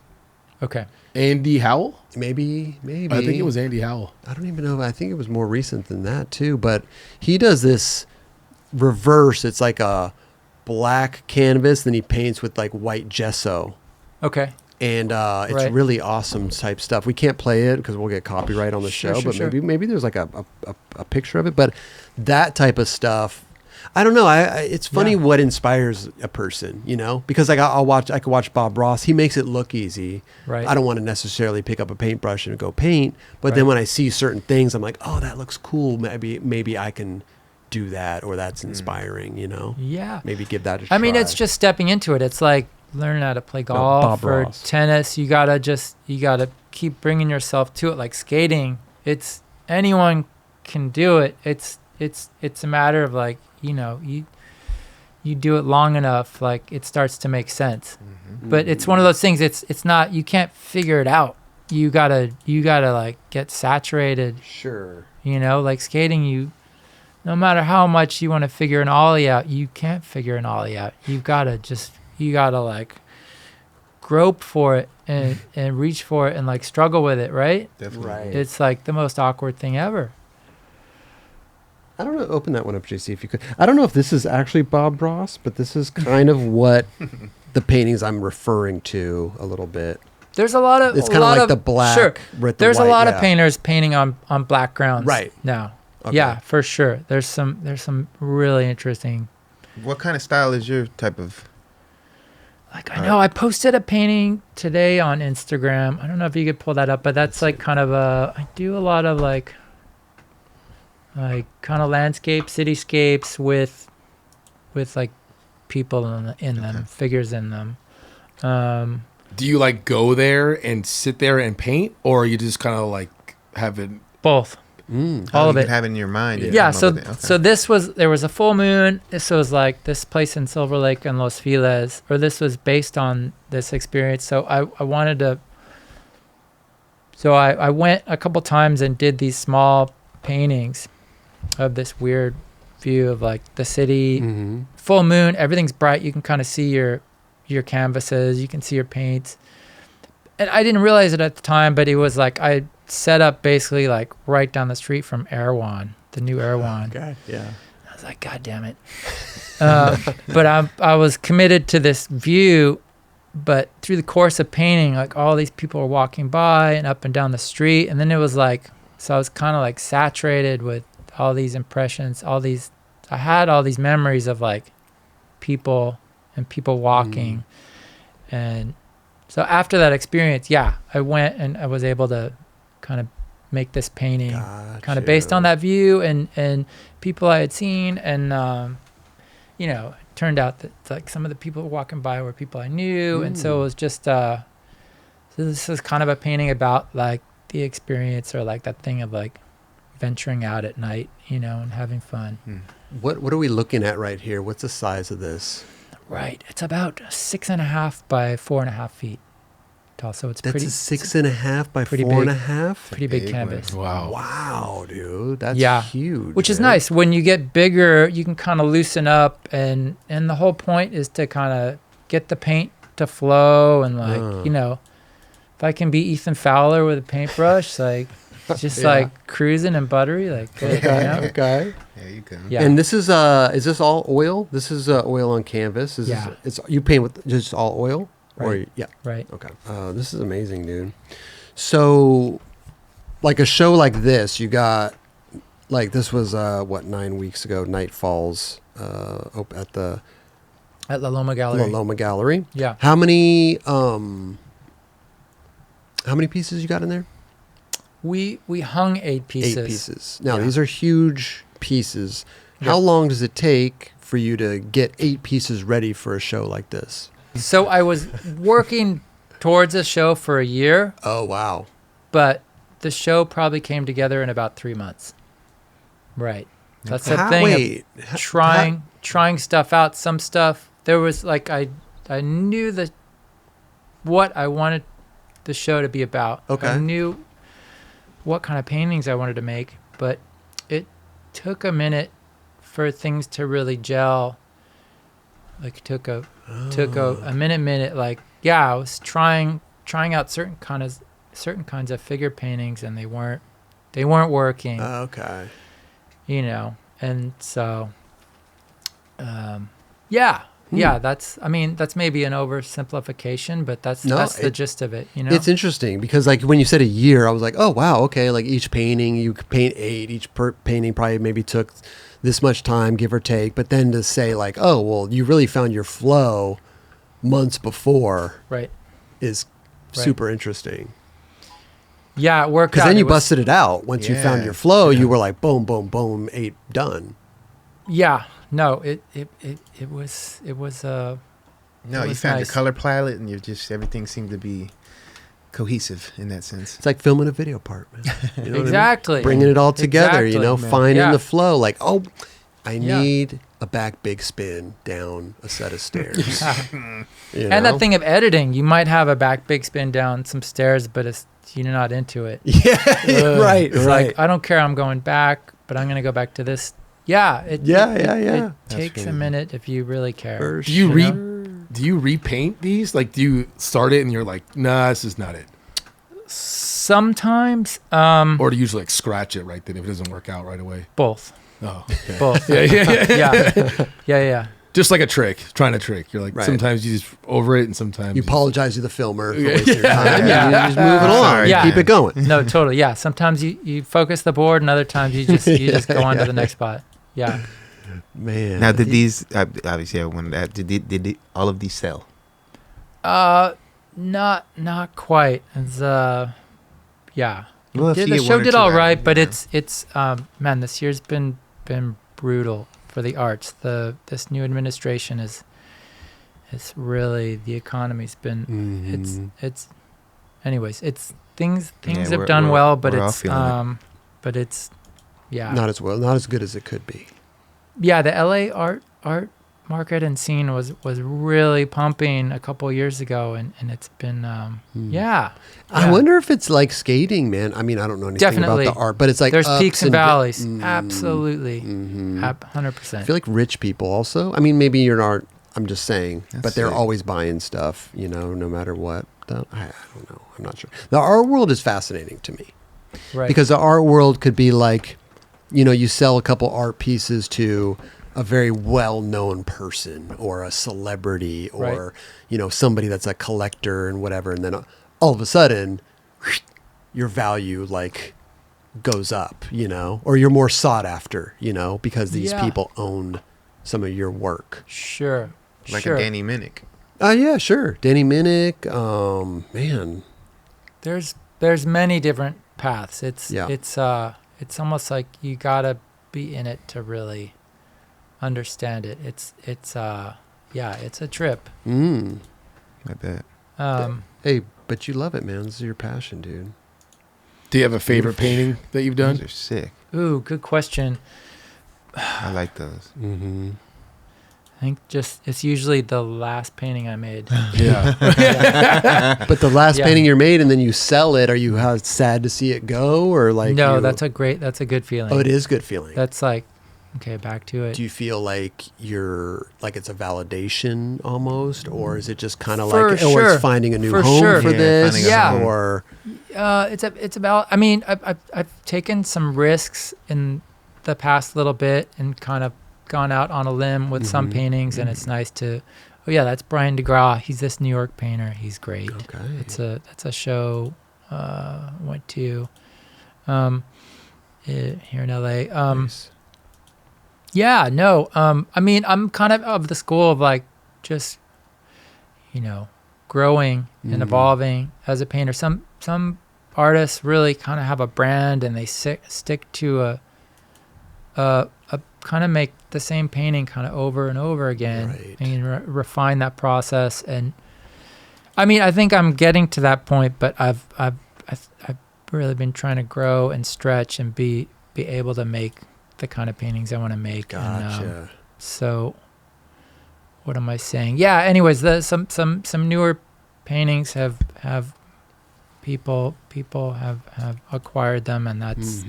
Okay. Andy Howell? Maybe. I think it was Andy Howell. I don't even know. I think it was more recent than that too. But he does this reverse. It's like a black canvas, then he paints with like white gesso. Okay. And it's really awesome type stuff. We can't play it because we'll get copyright on the show. But maybe there's like a picture of it. But that type of stuff, I don't know. It's funny what inspires a person, you know? Because like I could watch Bob Ross. He makes it look easy. Right. I don't want to necessarily pick up a paintbrush and go paint. But then when I see certain things, I'm like, oh, that looks cool. Maybe I can do that, or that's inspiring, you know? Yeah. Maybe give that a try. I mean, it's just stepping into it. It's like learning how to play golf or tennis. You gotta keep bringing yourself to it. Like skating, it's anyone can do it. It's a matter of like, you know, you do it long enough, like it starts to make sense. Mm-hmm. But it's one of those things. It's not, you can't figure it out. You gotta like get saturated. Sure. You know, like skating, no matter how much you want to figure an ollie out, you can't figure an ollie out. You gotta like grope for it and reach for it and like struggle with it, right? Definitely. Right. It's like the most awkward thing ever. I don't know. Open that one up, JC, if you could. I don't know if this is actually Bob Ross, but this is kind of what the paintings I'm referring to a little bit. There's a lot of... It's kind of like the black. Sure. There's a lot of painters painting on black grounds right now. Okay. Yeah, for sure. There's some really interesting... What kind of style is your type of... Like, I know I posted a painting today on Instagram. I don't know if you could pull that up, but that's like kind of I do a lot of like kind of landscape, cityscapes with like people in them, figures in them. Do you like go there and sit there and paint, or you just kind of like have it? Both. All of it. Have it in your mind. Yeah. So there was a full moon. This was like this place in Silver Lake and Los Feliz, or this was based on this experience. So I wanted to. So I went a couple times and did these small paintings of this weird view of like the city, full moon, everything's bright. You can kind of see your canvases, you can see your paints. And I didn't realize it at the time, but it was like I set up basically like right down the street from Erewhon, the new Erewhon. God, yeah. I was like, God damn it. But I was committed to this view, but through the course of painting, like all these people were walking by and up and down the street. And then it was like, so I was kind of like saturated with all these impressions, I had all these memories of like people and people walking. And so after that experience, I went and I was able to kind of make this painting kind of based on that view and people I had seen. And, you know, it turned out that like some of the people walking by were people I knew. And so it was just, so this is kind of a painting about like the experience, or like that thing of like venturing out at night, you know, and having fun. What are we looking at right here? What's the size of this? Right. It's about 6.5 by 4.5 feet tall. So it's That's pretty. a 6.5 by pretty 4.5. Pretty big canvas. Wow, dude, that's huge. Which is nice. When you get bigger, you can kind of loosen up, and the whole point is to kind of get the paint to flow, and like you know, if I can be Ethan Fowler with a paintbrush, like just like cruising and buttery, like okay. There you go. Yeah. And this is this all oil? This is oil on canvas. It's you paint with just all oil, right. Or right. Okay. This is amazing, dude. So, like a show like this, you got like this was 9 weeks ago. Night Falls at La Loma Gallery. La Loma Gallery. Yeah. How many pieces you got in there? We hung 8 pieces. 8 pieces. Now these are huge pieces. How long does it take for you to get 8 pieces ready for a show like this? So I was working towards a show for a year. Oh, wow. But the show probably came together in about 3 months. Right. That's the thing. Trying stuff out. Some stuff there was like I knew what I wanted the show to be about. Okay. I knew what kind of paintings I wanted to make, but it took a minute for things to really gel. Like it took a minute. Like I was trying out certain kinds of figure paintings, and they weren't working. Okay. You know, and so, that's maybe an oversimplification, but that's the gist of it. You know, it's interesting because like when you said a year, I was like, oh wow, okay. Like each painting, you could paint 8. Each painting probably maybe took this much time, give or take. But then to say like, oh well, you really found your flow months before, right, is super interesting. Yeah, it worked. Because then you busted it out. Once you found your flow, you were like, boom, boom, boom, 8 done. Yeah. No, it was. No, it you was found nice. your color palette, and everything seemed to be cohesive in that sense. It's like filming a video part, man. You know Exactly. what I mean? Bringing it all together, Exactly. finding the flow. Like, oh, I need a back big spin down a set of stairs. And that thing of editing, you might have a back big spin down some stairs, but you're not into it. Yeah, right. It's like, I don't care. I'm going back, but I'm going to go back to this. Yeah. It takes a minute if you really care. Do you repaint these? Like, do you start it and you're like, nah, this is not it? Sometimes. Or do you usually like scratch it right then if it doesn't work out right away? Both. Oh, okay. Both. Yeah. Just like trying to trick. You're like, sometimes you just over it and sometimes you apologize to the filmer for wasting your time. You just move it along. Sorry, Keep it going. No, totally. Yeah. Sometimes you focus the board and other times you just go on to the next spot. Yeah. Man. Now, did these obviously I wanted that. Did all of these sell? Not quite. It's yeah. Well, The show did all right, but it's man, this year's been brutal for the arts. This new administration it's really, the economy's been it's anyways, it's things have done well, but it's not as well, not as good as it could be. Yeah, the LA art market and scene was really pumping a couple years ago, and it's been I wonder if it's like skating, man. I mean, I don't know anything Definitely. about the art, but it's like there's ups peaks and valleys. Mm-hmm. Absolutely. 100%. I feel like rich people also. I mean, maybe you're not. I'm just saying, That's but they're sick. always buying stuff. No matter what. I don't know. I'm not sure. The art world is fascinating to me. Right. Because the art world could be like, you sell a couple art pieces to a very well-known person or a celebrity or, somebody that's a collector and whatever. And then all of a sudden, your value like goes up, or you're more sought after, because these people own some of your work. Sure. Like a Danny Minnick. Yeah, sure. Danny Minnick. Man. There's many different paths. It's almost like you gotta be in it to really understand it. It's a trip. I bet. Hey, but you love it, man. This is your passion, dude. Do you have a favorite painting that you've done? Those are sick. Ooh, good question. I like those. Mm-hmm. I think it's usually the last painting I made. Yeah. But the last painting you made and then you sell it, are you sad to see it go, or like? No, that's a good feeling. Oh, it is a good feeling. That's like, okay, back to it. Do you feel like it's a validation almost, or is it just kind of For like, sure. it's finding a new For home sure. for Yeah, this? finding a home. Or It's about. I mean, I've taken some risks in the past little bit and kind of gone out on a limb with some paintings, and it's nice to. Oh yeah, that's Brian DeGraw. He's this New York painter. He's great. Okay. That's a show went to here in LA. Nice. Yeah, no. I mean, I'm kind of the school of like just, growing and evolving as a painter. Some artists really kind of have a brand and they stick to a kind of make the same painting kind of over and over again, Right. and refine that process. And I mean, I think I'm getting to that point, but I've really been trying to grow and stretch and be able to make the kind of paintings I want to make. Gotcha. And, so what am I saying? Yeah. Anyways, some newer paintings have people have acquired them, and that's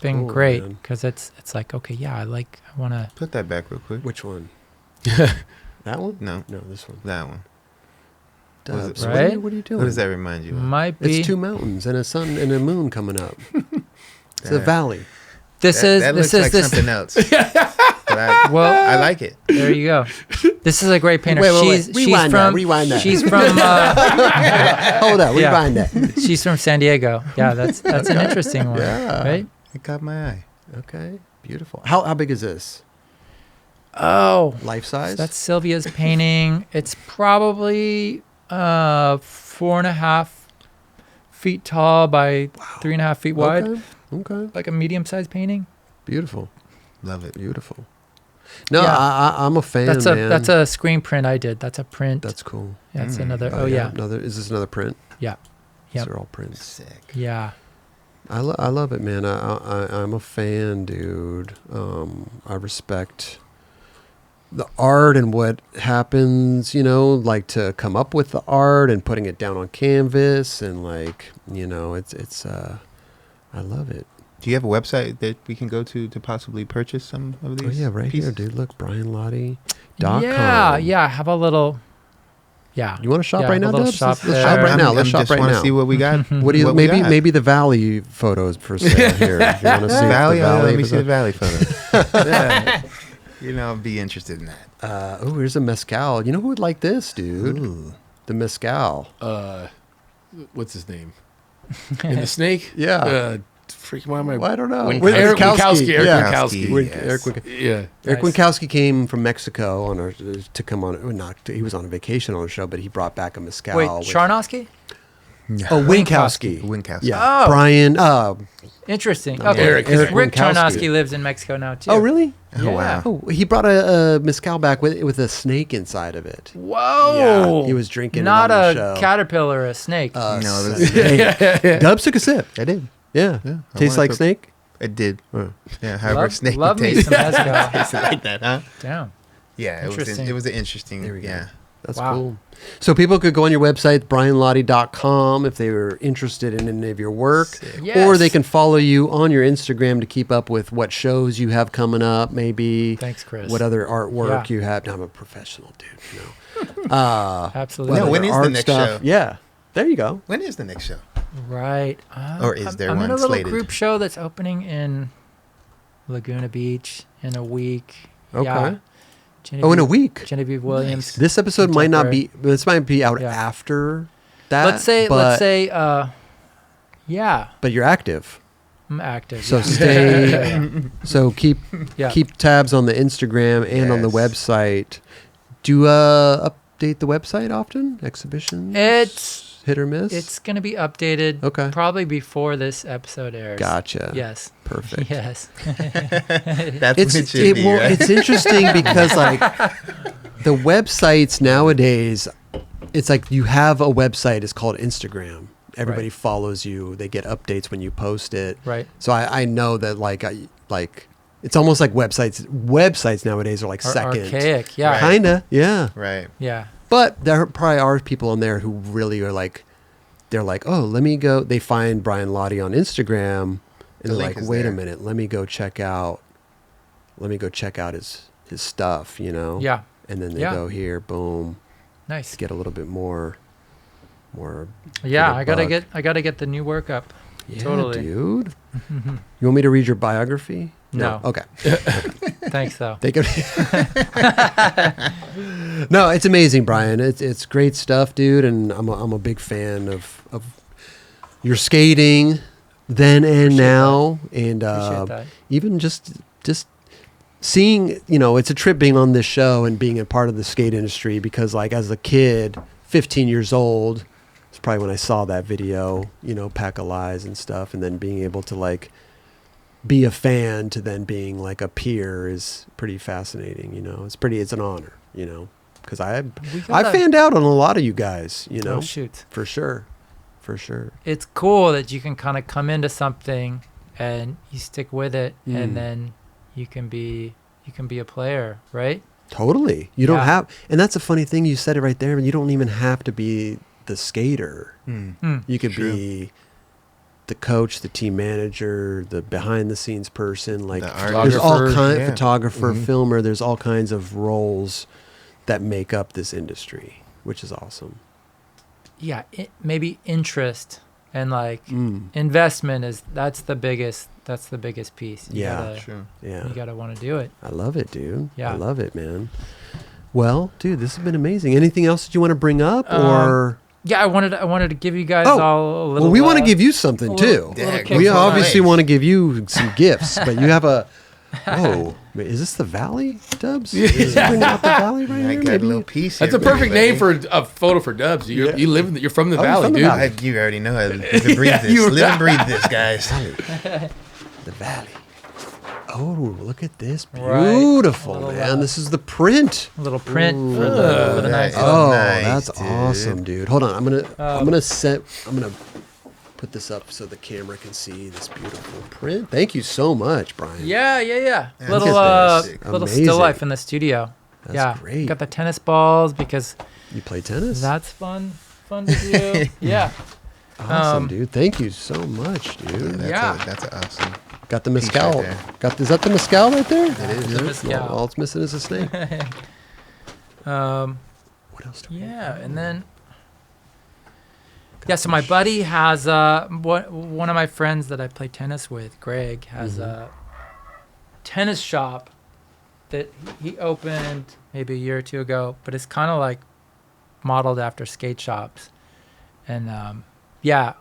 been cool, great man. because it's like, okay, yeah, I want to Put that back real quick. Which one? That one? No, this one. that one. Dubs, Right? What are you doing? What does that remind you of? might be. It's two mountains and a sun and a moon coming up. It's a That- valley. that looks like this. something else. But I Well, like it. there you go. This is a great painter. Wait. She's Rewind that, from. rewind that. She's from. Hold up, Yeah. rewind that. She's from San Diego. Yeah, that's an interesting one, Yeah. right? It caught my eye. Okay, beautiful. How big is this? Oh, Life size? that's Sylvia's painting. It's probably 4.5 feet tall by 3.5 feet wide, Okay. like a medium-sized painting. Beautiful. Love it. Beautiful. No, Yeah. I'm a fan, That's man. that's a screen print I did. That's a print. That's cool. That's Mm. another. Oh yeah. Is this another print? Yeah. These Yep. are all prints. Sick. Yeah. I love it, man. I'm a fan, dude. I respect the art and what happens, like to come up with the art and putting it down on canvas and it's I love it. Do you have a website that we can go to possibly purchase some of these? Oh yeah, right pieces? here, dude. Look, BrianLotti.com. Yeah. Have a little. Yeah. You want to shop Yeah, right have a now, little Dubs? shop Let's there. shop right now. Let's shop just right want to now. see what we got. What do you what we got. maybe the Valley photos for sale here? You want to see Valley? the Valley? Let me see the Valley photo. Yeah. I'd be interested in that. Here's a mezcal. You know who would like this, dude? Ooh. The mezcal. What's his name? In the snake? Yeah. Freaking why am I? Well, I don't know. Eric Winkowski. Yeah. Yes. Eric Nice. Winkowski came from Mexico to come on. He was on a vacation on a show, but he brought back a mezcal. Wait, with- Charnosky? Oh, Winkowski. Winkowski. Yeah. Oh. Brian. Interesting. No, Okay. Eric Rick Winkowski. Charnosky lives in Mexico now too. Oh, really? Oh, wow. Oh, he brought a mezcal back with a snake inside of it. Whoa. Yeah, he was drinking it Not on the a show. caterpillar, a snake. No, Hey, Dubs took a sip. I did. Yeah. Yeah, I Tastes wanted like to- snake? It did. Oh. Yeah, however, snake love me tastes. some mezcal. Tasted like that, huh? Damn. Yeah, Interesting. it was an interesting. There we go. Yeah. That's Wow. cool. So people could go on your website, brianlotti.com, if they were interested in any of your work. Sick. Yes. Or they can follow you on your Instagram to keep up with what shows you have coming up, maybe Thanks, Chris. what other artwork Yeah. you have. Now, I'm a professional dude, Absolutely. No, what when other is the art next stuff. show? Yeah. There you go. When is the next show? Right. Or is there I'm one in a little slated? group show that's opening in Laguna Beach in a week. Okay. Yeah. Oh, in a week. Genevieve Williams. This episode might not be. This might be out Yeah. after that. Let's say. Yeah, But you're active, I'm active. so yeah. stay. So keep Yeah. tabs on the Instagram and on the Yes. website. Do update the website often? Exhibitions? It's hit or miss? It's gonna be updated. Okay. Probably before this episode airs. Gotcha. Yes. Perfect. Yes. That's It's what it should be, right? it's interesting because like the websites nowadays, it's like you have a website. It's called Instagram. Everybody Right. follows you. They get updates when you post it. Right. So I know that like it's almost like websites nowadays are like second. Archaic. Yeah. Right. Kinda. Yeah. Right. Yeah. But there probably are people on there who really are like, they're like, oh, let me go. They find Brian Lotti on Instagram, and The they're link like, is wait there. a minute, let me go check out his stuff, Yeah. And then they Yeah. go here, boom, Nice. get a little bit more. Yeah. for the I gotta get the new work up. Yeah, Totally. dude. You want me to read your biography? No. Okay. Thanks though. They could. No, it's amazing, Brian. It's great stuff, dude, and I'm a big fan of your skating then and Appreciate now, and Appreciate that. even just seeing, it's a trip being on this show and being a part of the skate industry, because like as a kid, 15 years old, it's probably when I saw that video, Pack of Lies and stuff, and then being able to like be a fan to then being like a peer is pretty fascinating. It's an honor, because I fanned out on a lot of you guys, Oh shoot. for sure. It's cool that you can kind of come into something and you stick with it, and then you can be a player, right? Totally. You don't have, and that's a funny thing. You said it right there. You don't even have to be the skater. You could be the coach, the team manager, the behind the scenes person, like there's all kind photographer, filmer, there's all kinds of roles that make up this industry, which is awesome. Yeah, maybe interest and like investment that's the biggest piece. You gotta want to do it. I love it, dude. Yeah. I love it, man. Well, dude, this has been amazing. Anything else that you want to bring up or? Yeah, I wanted to give you guys all a little. Well, we want to give you something too. We obviously want to give you some gifts, but you have a. Oh, wait, is this the Valley, Dubs? Is bring out the Valley right here? Got a little piece. That's a perfect name for a photo for Dubs. You live. You're from the Valley, from the dude. Valley. You already know how to live and breathe this. Live and breathe this, guys. The Valley. Oh, look at this. Beautiful, Right. man. This is the print. A little print for the nice. Oh, nice, that's dude. awesome, dude. Hold on. I'm gonna put this up so the camera can see this beautiful print. Thank you so much, Brian. Yeah. Look at this. Little Amazing. still life in the studio. That's great. Got the tennis balls because You play tennis? that's fun to do. Yeah. Awesome, dude. Thank you so much, dude. That's awesome. Got the Piece mezcal. right Is that the mezcal right there? It is. The mezcal. All it's missing is a snake. What else do we And then so my buddy has one of my friends that I play tennis with, Greg, has a tennis shop that he opened maybe a year or two ago, but it's kind of like modeled after skate shops. And That's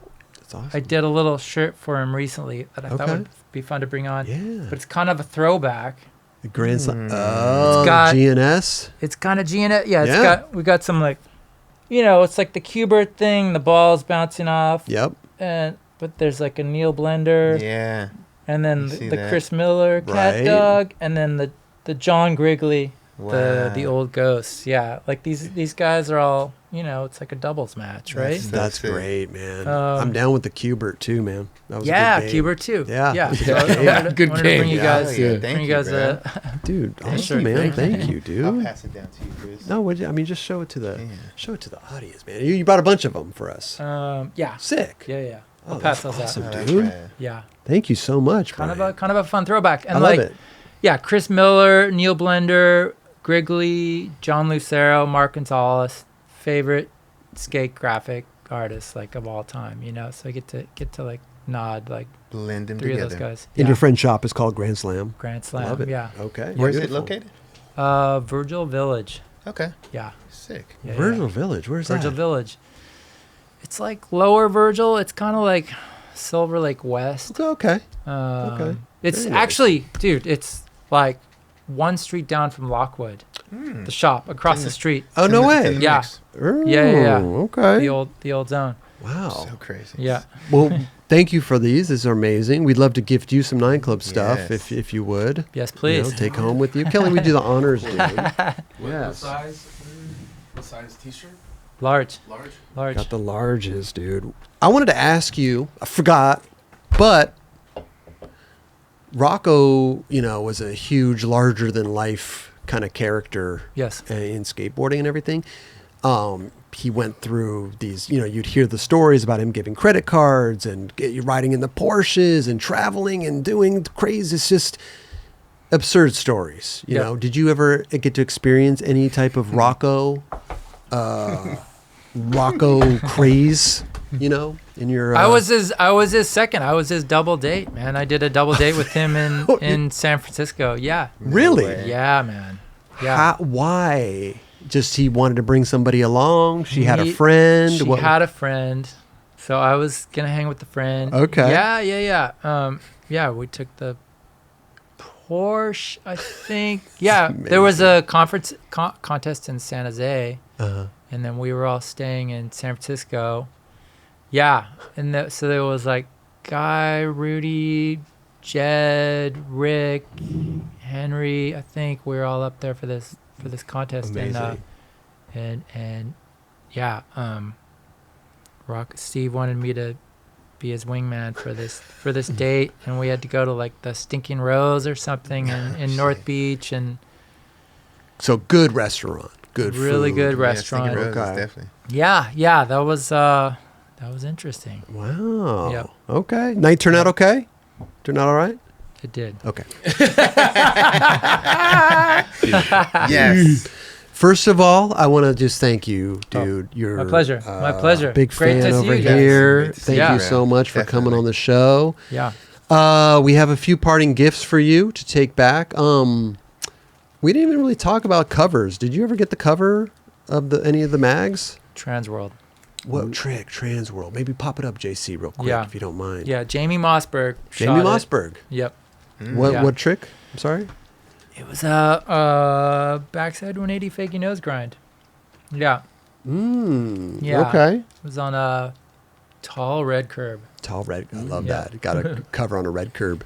awesome. I did a little shirt for him recently that I thought would be fun to bring on. Yeah. But it's kind of a throwback. The Grand Slam. It's Oh, got- GNS. It's kind of GNS. Yeah, we got some like, it's like the Cubert thing, the ball's bouncing off. Yep. But there's like a Neil Blender. Yeah. And then see the that. Chris Miller cat Right. dog, and then the John Grigley, Wow. the old ghosts. Yeah, like these guys are all, it's like a doubles match, right? That's That's it. great, man. I'm down with the Cubert too, man. That was Yeah, a good game. Cubert too. Yeah. Yeah. Good So I game. wanted to Good bring game. you Yeah, guys, yeah, bring thank you you, guys bro. Dude, Thank awesome, you. man. Thank you, I'll dude. pass it down to you, Chris. No, just show it to the audience, man. You brought a bunch of them for us. yeah. Sick. Yeah. Oh, I'll pass that's those awesome, out. That's dude. right. Yeah. Thank you so much, Kind Brian. of a fun throwback. And I love like, it. yeah, Chris Miller, Neil Blender, Grigley, John Lucero, Mark Gonzalez, favorite skate graphic artists like of all time, So I get to like nod like Blend them three together. of those guys. And your friend's shop is called Grand Slam. Grand Slam. Love it. Yeah. Okay. Where's it Beautiful. located? Virgil Village. Okay. Yeah. Sick. Yeah, Virgil yeah. Village. Where's Virgil that? Village. It's like Lower Virgil. It's kind of like Silver Lake West. Okay. Okay. It's Very nice. actually, dude, it's like one street down from Lockwood, the shop across the street. Oh, no way. It's in the Yeah. mix. Oh, Yeah. Okay. The old zone. Wow. So crazy. Yeah. Well, thank you for these. These are amazing. We'd love to gift you some 9 Club stuff Yes. if you would. Yes, please. Take home with you. Kelly, we do the honors, dude. What Yes. size? What size T-shirt? Large. Large. Got the larges, dude. I wanted to ask you, I forgot, but Rocco, was a huge, larger than life kind of character Yes. in skateboarding and everything. He went through these, you'd hear the stories about him giving credit cards and riding in the Porsches and traveling and doing crazy, it's just absurd stories, you Yeah. know. Did you ever get to experience any type of Rocco craze, in your I was his second. I was his double date, man. I did a double date with him in San Francisco. Yeah. Really? way. Yeah, man. Yeah. Why? Just he wanted to bring somebody along. She had a He- friend. She What- had a friend, so I was gonna hang with the friend. Okay. Yeah. Yeah, we took the Porsche, I think. Yeah, there was a contest in San Jose, Uh-huh. and then we were all staying in San Francisco. Yeah, and so there was like Guy, Rudy, Jed, Rick, Henry. I think we were all up there for this contest. Amazing. And yeah, Steve wanted me to be his wingman for this date, and we had to go to like the Stinking Rose or something in North Beach, and So good restaurant, good really food. good Yeah, restaurant. Stinking Rose is Okay. definitely. Yeah, that was interesting. Wow. Yep. Okay. Night turned out okay? Turned out all right? It did. Okay. Yes. First of all, I want to just thank you, dude. You're My pleasure. My pleasure. Big Great fan to see over you guys. here. Great to see Thank you, you bro. so much for coming Definitely. on the show. Yeah. We have a few parting gifts for you to take back. We didn't even really talk about covers. Did you ever get the cover of any of the mags? Transworld. What trick? Transworld. Maybe pop it up, JC, real quick, Yeah. if you don't mind. Yeah, Jamie Mossberg. Jamie shot it. Mossberg. Yep. What Yeah. what trick? I'm sorry. It was a backside 180 fakey nose grind. Yeah. Yeah. Okay. It was on a tall red curb. Tall red. I love Yeah. that. Got a cover on a red curb.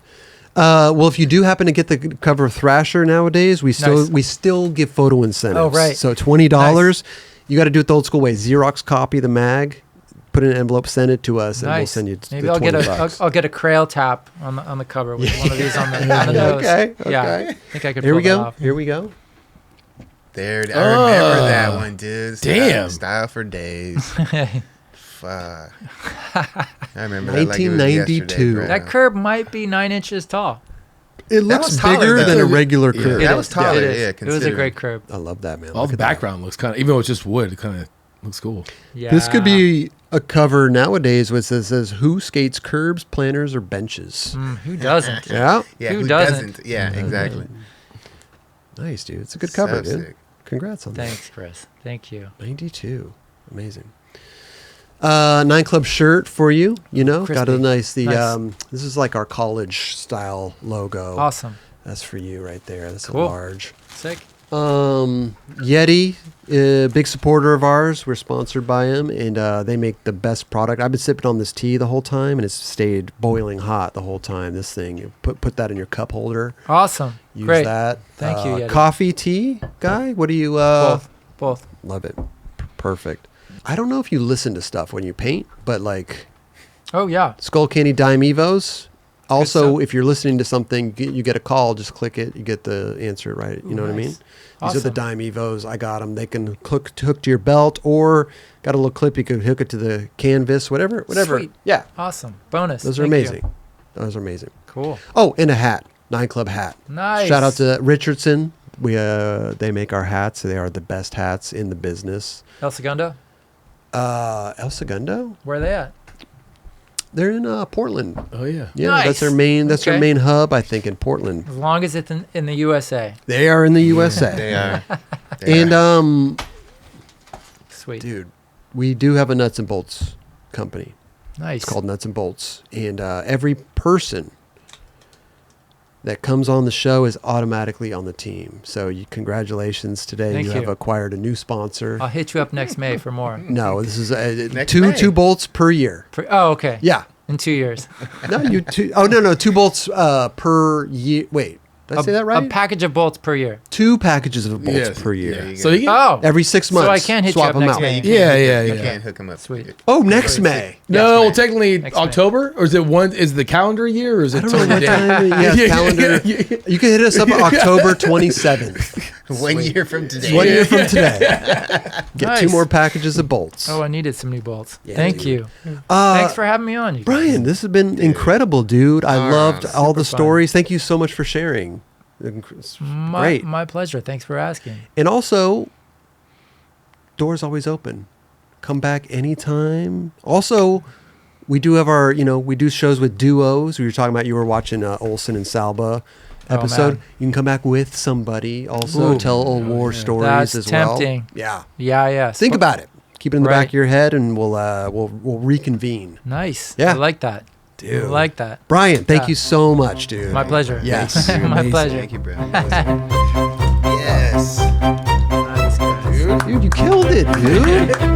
Well, if you do happen to get the cover of Thrasher nowadays, we still give photo incentives. Oh, right. So $20. You got to do it the old school way. Xerox copy the mag, put it in an envelope, send it to us, and we'll Nice. send you Maybe the I'll get $20. I'll get a Crail tap on the cover with one of these on the nose. Okay. Yeah. Okay. I think I could Here pull we go. that off. Here we go. There, I remember that one, dude. Damn. Style for days. Fuck. I remember that like it was 1992. yesterday, bro. That curb might be 9 inches tall. It looks was taller bigger than- than a regular curb. Yeah, that It was is. taller, It is. yeah, It was a considering. great curb. I love that, man. All Look the at that. background looks kind of, even though it's just wood, it kind of looks cool. Yeah. This could be a cover nowadays which says who skates curbs, planters, or benches. Who doesn't? Yeah. Yeah, Who who doesn't? doesn't? Yeah, exactly. Nice, dude. It's a good cover, So dude. sick. Congrats on Thanks, Chris. Thank you. that. 92. Amazing. 9 Club shirt for you. You know, got a Crispy. nice, Nice. this is like our college style logo. Awesome. That's for you right there. That's Cool. a large. Sick. Yeti, big supporter of ours. We're sponsored by him, and they make the best product. I've been sipping on this tea the whole time, and it's stayed boiling hot the whole time. This thing, you put that in your cup holder. Awesome. Use Great. that. Thank you, Yeti. Coffee, tea, guy. What do you? Both. Love it. Perfect. I don't know if you listen to stuff when you paint, but like Oh yeah. Skull Candy Dime Evos. Also, stuff. if you're listening to something, you get a call, just click it, you get the answer right. You know what I mean? Nice. These are the Awesome. Dime Evos. I got them. They can hook to your belt, or got a little clip. You could hook it to the canvas, whatever. Sweet. Yeah, Awesome. Bonus. those are Thank you. amazing. Those are amazing. Cool. Oh, and a hat, 9 Club hat. Nice. Shout out to Richardson. They make our hats. They are the best hats in the business. El Segundo. El Segundo. Where are they at? They're in Portland. Oh, yeah. Yeah, Nice. that's their main. That's their Okay. main hub, I think, in Portland. As long as it's in the USA. They are in the USA. They are. They And are. Sweet. dude, we do have a nuts and bolts company. Nice. It's called Nuts and Bolts, and every person that comes on the show is automatically on the team. So, congratulations today. Thank You have you. acquired a new sponsor. I'll hit you up next May for more. No, this is Next two May. bolts per year. Oh, okay. Yeah. In 2 years. No, you two. Oh no, 2 bolts per year. Wait, did I say that A right? package of bolts per year. 2 packages of bolts Yes. per There year. you So go. you can, Oh. Every 6 So months. I can hit you swap up them next out. May. You can't Yeah, hook- yeah, You yeah. can't hook them up. Sweet. Oh, next May. no, May. well, technically Next May. October, or is it one? Is the calendar year, or is I it don't know till the what day? time. Yeah, calendar. You can hit us up on October 27th. 1 year from today. 1 year from today. Get Nice. 2 more packages of bolts. Oh, I needed some new bolts. Yeah, Thank dude. you. Uh, Thanks for having me on. You guys. Brian, this has been incredible, dude. I loved all the super fun. stories. Thank you so much for sharing. It's great. My pleasure. Thanks for asking. And also, doors always open. Come back anytime. Also, we do have our, we do shows with duos. We were talking about, you were watching Olsen and Salba episode. man. You can come back with somebody also. Ooh. Tell old war stories That's as tempting. well. Yeah. Yeah. Think about it. Keep it in the back Right. of your head, and we'll reconvene. Nice. Yeah. I like that. Dude. I like that. Brian, thank Yeah. you so much, dude. My pleasure. Yes. My Amazing. pleasure. Thank you, bro. Yes. Nice, guys. Dude, you killed it, dude.